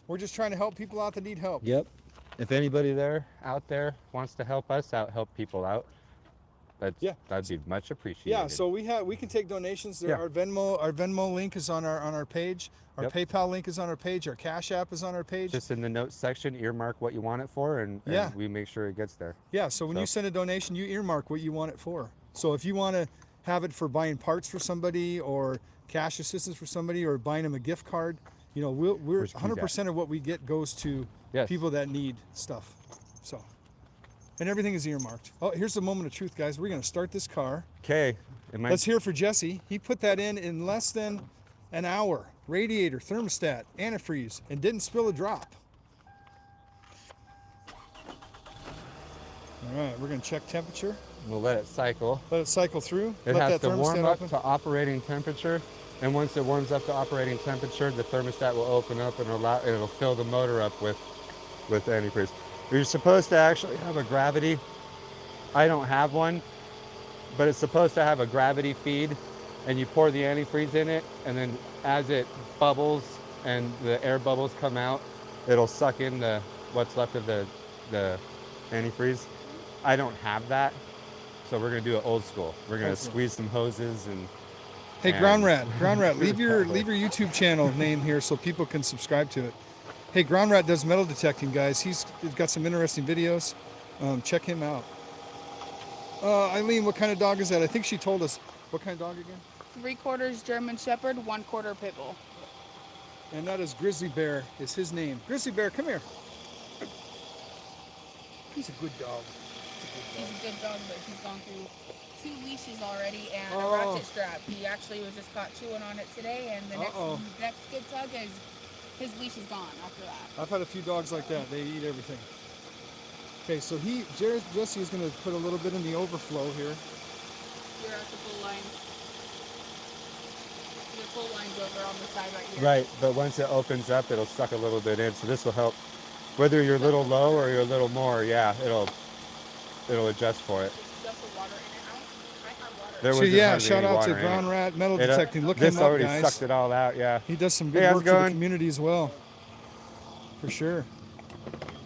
We're just trying to help people out that need help. Yep. If anybody out there wants to help us out, help people out, that'd be much appreciated. Yeah, so we can take donations. Yeah. Our Venmo link is on our page. Our PayPal link is on our page. Our Cash App is on our page. Just in the notes section, earmark what you want it for, and we make sure it gets there. Yeah, so when you send a donation, you earmark what you want it for. So if you want to have it for buying parts for somebody, or cash assistance for somebody, or buying them a gift card, we're Where's Keith 100% of what we get goes to Yes. people that need stuff. So, and everything is earmarked. Oh, here's the moment of truth, guys. We're gonna start this car. Okay. Let's hear for Jesse. He put that in less than an hour. Radiator, thermostat, antifreeze, and didn't spill a drop. All right, we're gonna check temperature. We'll let it cycle. Let it cycle through. It Let has that to warm thermostat up open. to operating temperature, and once it warms up to operating temperature, the thermostat will open up and it'll fill the motor up with antifreeze. You're supposed to actually have a gravity. I don't have one, but it's supposed to have a gravity feed, and you pour the antifreeze in it, and then as it bubbles and the air bubbles come out, it'll suck in what's left of the antifreeze. I don't have that, so we're gonna do it old school. We're gonna squeeze some hoses and. Hey, Ground Rat, leave your YouTube channel name here so people can subscribe to it. Hey, Ground Rat does metal detecting, guys. He's got some interesting videos. Check him out. Eileen, what kind of dog is that? I think she told us. What kind of dog again? 3/4 German Shepherd, 1/4 Pit Bull. And that is Grizzly Bear, is his name. Grizzly Bear, come here. He's a good dog. He's a good dog, but he's gone through 2 leashes already and a Oh. ratchet strap. He actually was just caught chewing on it today, and the next good tug is his leash is gone after that. I've had a few dogs like that. They eat everything. Okay, so Jesse is going to put a little bit in the overflow here. You're at the pull line. The pull line's over on the side right here. Right, but once it opens up, it'll suck a little bit in. So this will help. Whether you're a little low or you're a little more, yeah, it'll adjust for it. Just the water in it. I have water. There So wasn't yeah, hardly shout any out to water in Ground it. Rat Metal Detecting. Look This him up, already guys. sucked it all out. Yeah. He does some Hey, good how's work it for the going? community as well. For sure. You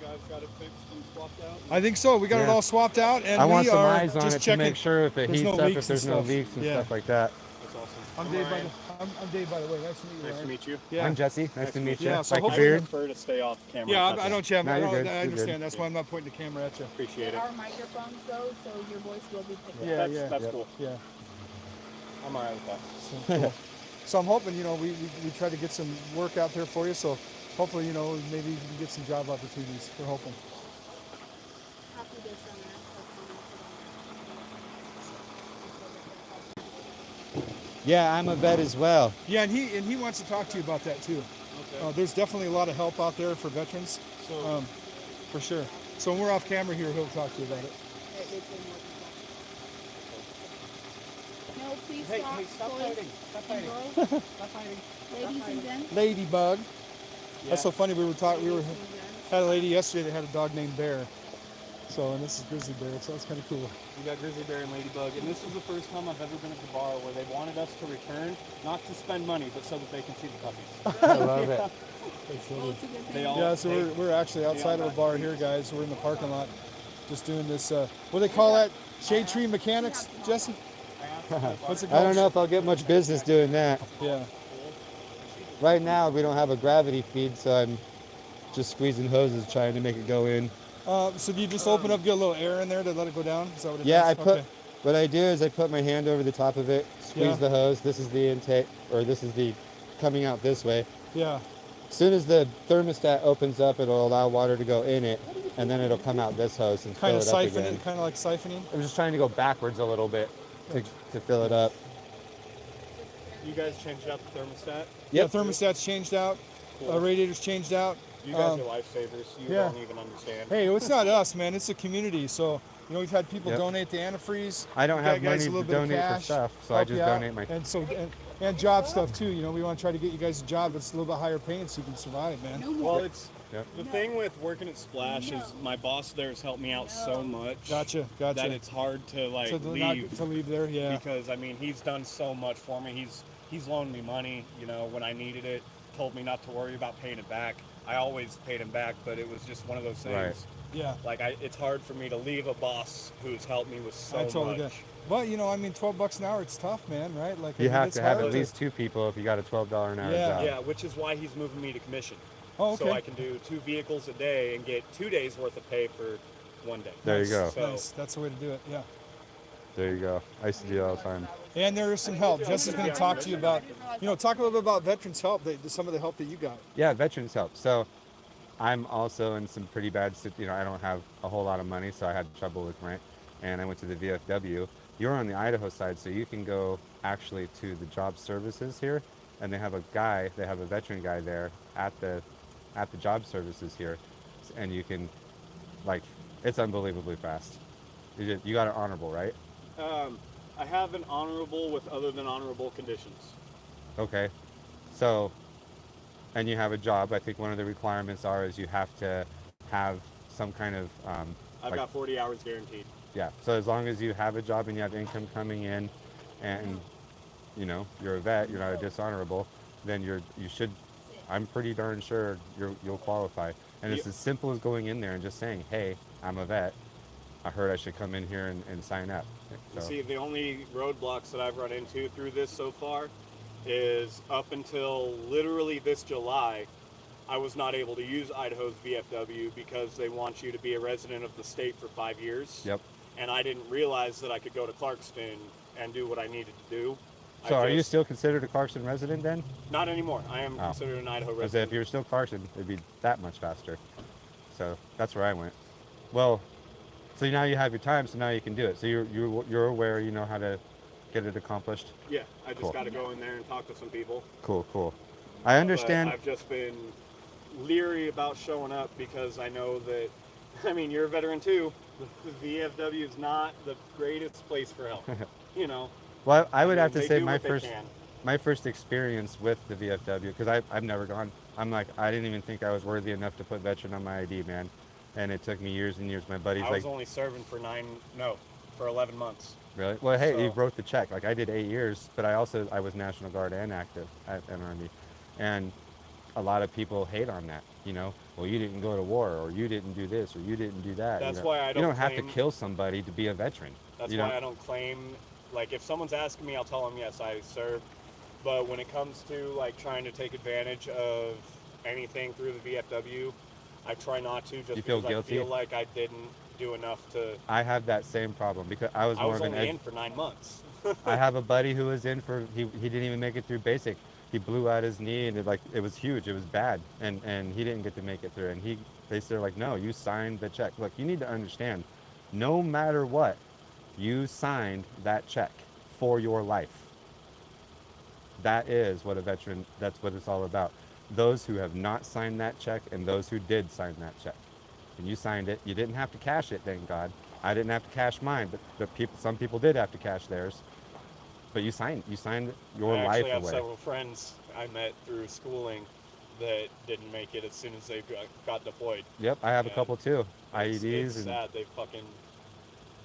guys got it fixed and swapped out? I think so. We got it Yeah. all swapped out, and I want we some are eyes on just it checking. to make sure if it there's heats no up, leaks if there's and no stuff. leaks and Yeah. stuff like that. That's awesome. I'm Dave, by the way. Nice to meet you. Nice to Ryan. meet you. Yeah. I'm Jesse. Nice to meet you. Yeah, so Like your hopefully- beard. prefer to stay off camera. Yeah, That's I don't chat. No, I you're good. I You're understand. good. That's why I'm not pointing the camera at you. Appreciate There it. are microphones though, so your voice will be picked Yeah, up. yeah. That's Yep. cool. Yeah. I'm alright with that. So, cool. So I'm hoping, we try to get some work out there for you. So hopefully, maybe you can get some job opportunities. We're hoping. After this summer, Yeah, I'm a vet as well. Yeah, and he wants to talk to you about that too. Okay. There's definitely a lot of help out there for veterans, So, for sure. So when we're off camera here, he'll talk to you about it. No, please hey, stop. stop boys fighting. Stop and fighting. girls, Stop fighting. ladies and gents. Ladybug. Yeah. That's so funny. We were talking. We Ladies and gents. had a lady yesterday that had a dog named Bear. So, and this is Grizzly Bear. So that's kind of cool. We got Grizzly Bear and Ladybug, and this is the first time I've ever been at the bar where they wanted us to return, not to spend money, but so that they can see the puppies. I love it. Well, it's a good They thing. all- Yeah, so they- we're actually outside of a bar here, guys. We're in the parking lot, just doing this. What do they call that? Shade tree mechanics, Jesse? What's it I called? don't know if I'll get much business doing that. Yeah. Right now, we don't have a gravity feed, so I'm just squeezing hoses trying to make it go in. So do you just open up, get a little air in there to let it go down? Is that what it Yeah, does? Okay. what I do is I put my hand over the top of it, squeeze Yeah. the hose. This is the intake, or this is the coming out this way. Yeah. As soon as the thermostat opens up, it'll allow water to go in it, and then it'll come out this hose and Kind fill of it up siphoning, again. kind of like siphoning. I'm just trying to go backwards a little bit to fill it up. You guys changed out the thermostat? Yeah, Yep. thermostat's changed out. Cool. Radiator's changed out. You guys Um, are lifesavers. You yeah. don't even understand. Hey, it's not us, man. It's the community. So, we've had people Yep. donate the antifreeze. I don't We've have got guys money a little to bit of donate for cash, stuff, so I help just you out. donate my. And job stuff too. We want to try to get you guys a job that's a little bit higher paying so you can survive, man. No more. Well, it's Yep. the thing with working at Splash is my boss there has helped me out so much. Gotcha. That it's hard to like to leave to leave there, yeah. because he's done so much for me. He's loaned me money, when I needed it. Told me not to worry about paying it back. I always paid him back, but it was just one of those things. Right. Yeah. Like it's hard for me to leave a boss who's helped me with so I totally much. get. But $12 an hour, it's tough, man. Right? Like You have it's to have hard at least 2 people if you got a $12 an hour Yeah. job. Yeah, which is why he's moving me to commission. Oh, okay. So I can do 2 vehicles a day and get 2 days worth of pay for 1 day. There you go. So- Nice. That's the way to do it. Yeah. There you go. I used to do that all the time. And there is some help. Jesse's going to talk to you about, talk a little bit about veterans help. Some of the help that you got. Yeah, veterans help. So I'm also in some pretty bad, I don't have a whole lot of money, so I had trouble with rent, and I went to the VFW. You're on the Idaho side, so you can go actually to the job services here, and they have a veteran guy there at the job services here, and you can, like, it's unbelievably fast. You got it honorable, right? I have an honorable with other than honorable conditions. Okay, so, and you have a job. I think one of the requirements is you have to have some kind of I've got 40 hours guaranteed. yeah. So as long as you have a job and you have income coming in, and you're a vet, you're not a dishonorable, then you should. I'm pretty darn sure you'll qualify. And it's as simple as going in there and just saying, "Hey, I'm a vet. I heard I should come in here and sign up." You So, see, the only roadblocks that I've run into through this so far is up until literally this July, I was not able to use Idaho's VFW because they want you to be a resident of the state for 5 years. yep. And I didn't realize that I could go to Clarkston and do what I needed to do. So are you still considered a Clarkson resident then? Not anymore. I am Oh. considered an Idaho Because resident. if you're still Clarkson, it'd be that much faster. So that's where I went. Well, so now you have your time, so now you can do it. So you're aware, you know how to get it accomplished. Yeah, I just Cool. got to go in there and talk to some people. Cool. I understand. But I've just been leery about showing up because I know that, I mean, you're a veteran too. The VFW is not the greatest place for help. Well, I would have to they say do what they can. my first experience with the VFW, because I've never gone. I'm like, I didn't even think I was worthy enough to put veteran on my ID, man. And it took me years and years. My buddy's I like, was only serving for 11 months. really? Well, hey, you So- wrote the check. Like I did 8 years, but I was National Guard and active at NRME, and a lot of people hate on that. Well, you didn't go to war, or you didn't do this, or you didn't do that. That's why I You don't don't have to claim- kill somebody to be a veteran. That's you why know? I don't claim, like, if someone's asking me, I'll tell them, yes, I served. But when it comes to, like, trying to take advantage of anything through the VFW, I try not to, just You feel because guilty? I feel like I didn't do enough to. I have that same problem because I was I more was of an only in for 9 months. I have a buddy who was in for he didn't even make it through basic. He blew out his knee and it was huge. It was bad, and he didn't get to make it through. And they said, like, no, you signed the check. Look, you need to understand, no matter what, you signed that check for your life. That is what a veteran. That's what it's all about. Those who have not signed that check and those who did sign that check, and you signed it. You didn't have to cash it, thank God. I didn't have to cash mine, but some people did have to cash theirs. But you signed your I life actually have away. several friends I met through schooling that didn't make it as soon as they got deployed. Yep, I have a Yeah. couple too. It's IEDs and sad. They fucking,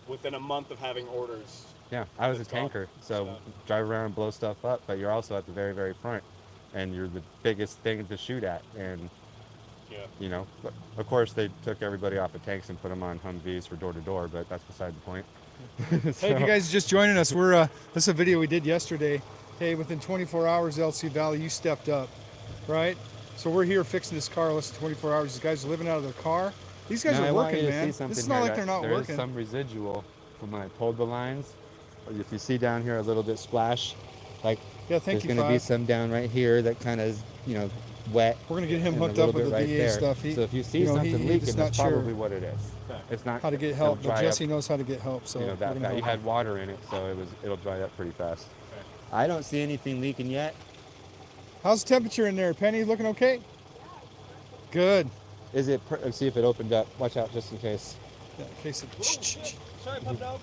within a month of having orders. yeah, I was a It's gone. tanker, so So- drive around and blow stuff up. But you're also at the very, very front, and you're the biggest thing to shoot at. And Yeah. but of course they took everybody off of tanks and put them on Humvees for door to door. But that's beside the point. Hey, if you guys are just joining us, this is a video we did yesterday. Hey, within 24 hours, LC Valley, you stepped up, right? So we're here fixing this car less than 24 hours. These guys are living out of their car. These guys Now, I are want working, you to man. see something This is here not like that they're not there working. is some residual from when I pulled the lines. If you see down here a little bit splash, like Yeah, thank there's you, going to be Five. some down right here that kind of is, wet. We're gonna get him and a hooked little up with bit the right VA there. stuff. So if you see he's something just leaking, not that's sure probably what it is. It's not how to get it'll help, but dry Jesse up, knows how to get help. So we're that gonna fast. help You him. had water in it, so it'll dry up pretty fast. I don't see anything leaking yet. How's the temperature in there, Penny? Looking okay? Good. Is it? Let's see if it opened up. Watch out, just in case. Yeah, in case it. Sorry, Pop Dog.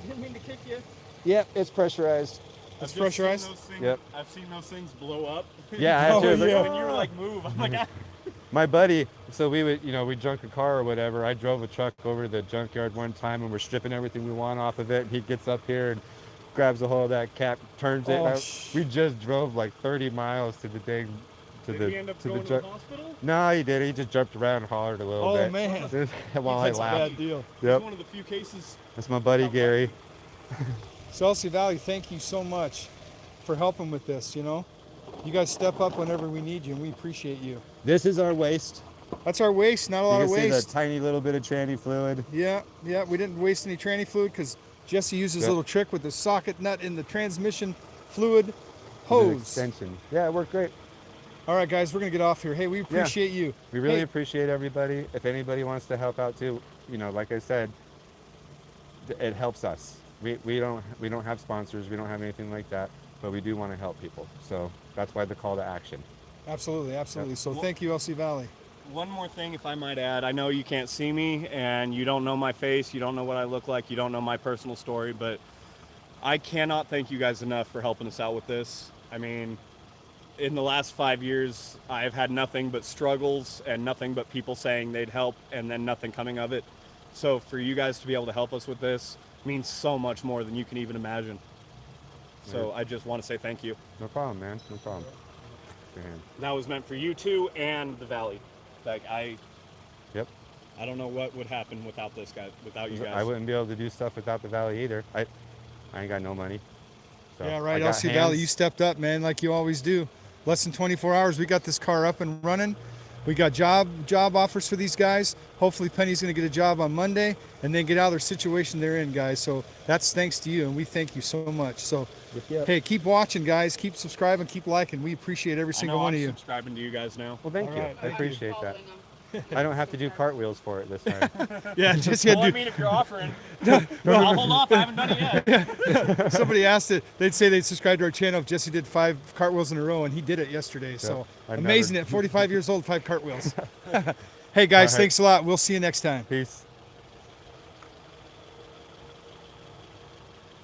Didn't mean to kick you. Yep, it's pressurized. It's pressurized? Yep. I've seen those things blow up. Yeah, I have Oh, too. Look, yeah. When you were like, move. I'm like, ah. my buddy, so we would, we junk a car or whatever. I drove a truck over to the junkyard one time and we're stripping everything we want off of it. And he gets up here and grabs a hold of that cap, turns it. Oh, and we just drove like 30 miles to the thing, Did he end up going to the hospital? No, he did. He just jumped around and hollered a little bit. Oh man, While I that's a laughed. bad deal. It's Yep, one of the few cases. that's my buddy Gary. So LC Valley, thank you so much for helping with this. You guys step up whenever we need you, and we appreciate you. This is our waste. That's our waste, not a lot You of can see waste. the tiny little bit of tranny fluid. Yeah, we didn't waste any tranny fluid because Jesse used his Yep. little trick with the socket nut in the transmission fluid An hose. extension. Yeah, it worked great. All right, guys, we're gonna get off here. Hey, we appreciate you. We really Hey, appreciate everybody. If anybody wants to help out too, like I said, it helps us. We don't have sponsors. We don't have anything like that, but we do want to help people. So that's why the call to action. absolutely, absolutely. Yep. So thank you, LC Valley. One more thing, if I might add, I know you can't see me and you don't know my face, you don't know what I look like, you don't know my personal story, but I cannot thank you guys enough for helping us out with this. I mean, in the last 5 years, I've had nothing but struggles and nothing but people saying they'd help and then nothing coming of it. So for you guys to be able to help us with this means so much more than you can even imagine. So I just want to say thank you. No problem, man. No problem. Your hand. That was meant for you two and the Valley. Like Yep. I don't know what would happen without this guy, without you guys. I wouldn't be able to do stuff without the Valley either. I ain't got no money. So Yeah, I right. got LC Valley, hands. you stepped up, man, like you always do. Less than 24 hours, we got this car up and running. We got job offers for these guys. Hopefully Penny's going to get a job on Monday and then get out of their situation they're in, guys. So that's thanks to you, and we thank you so much. So, Yep. hey, keep watching, guys. Keep subscribing. Keep liking. We appreciate every single one I'm of you. subscribing to you guys now. Well, thank All you. right, I thank you. appreciate that. Following them. I don't have to do cartwheels for it this time. Yeah, just had Well, I to. mean, if you're offering, I'll hold off. I haven't done it yet. Somebody asked it. They'd say they'd subscribe to our channel if Jesse did 5 cartwheels in a row, and he did it yesterday. So I've amazing never- at 45 years old, 5 cartwheels. Hey guys, All right. thanks a lot. We'll see you next time. Peace.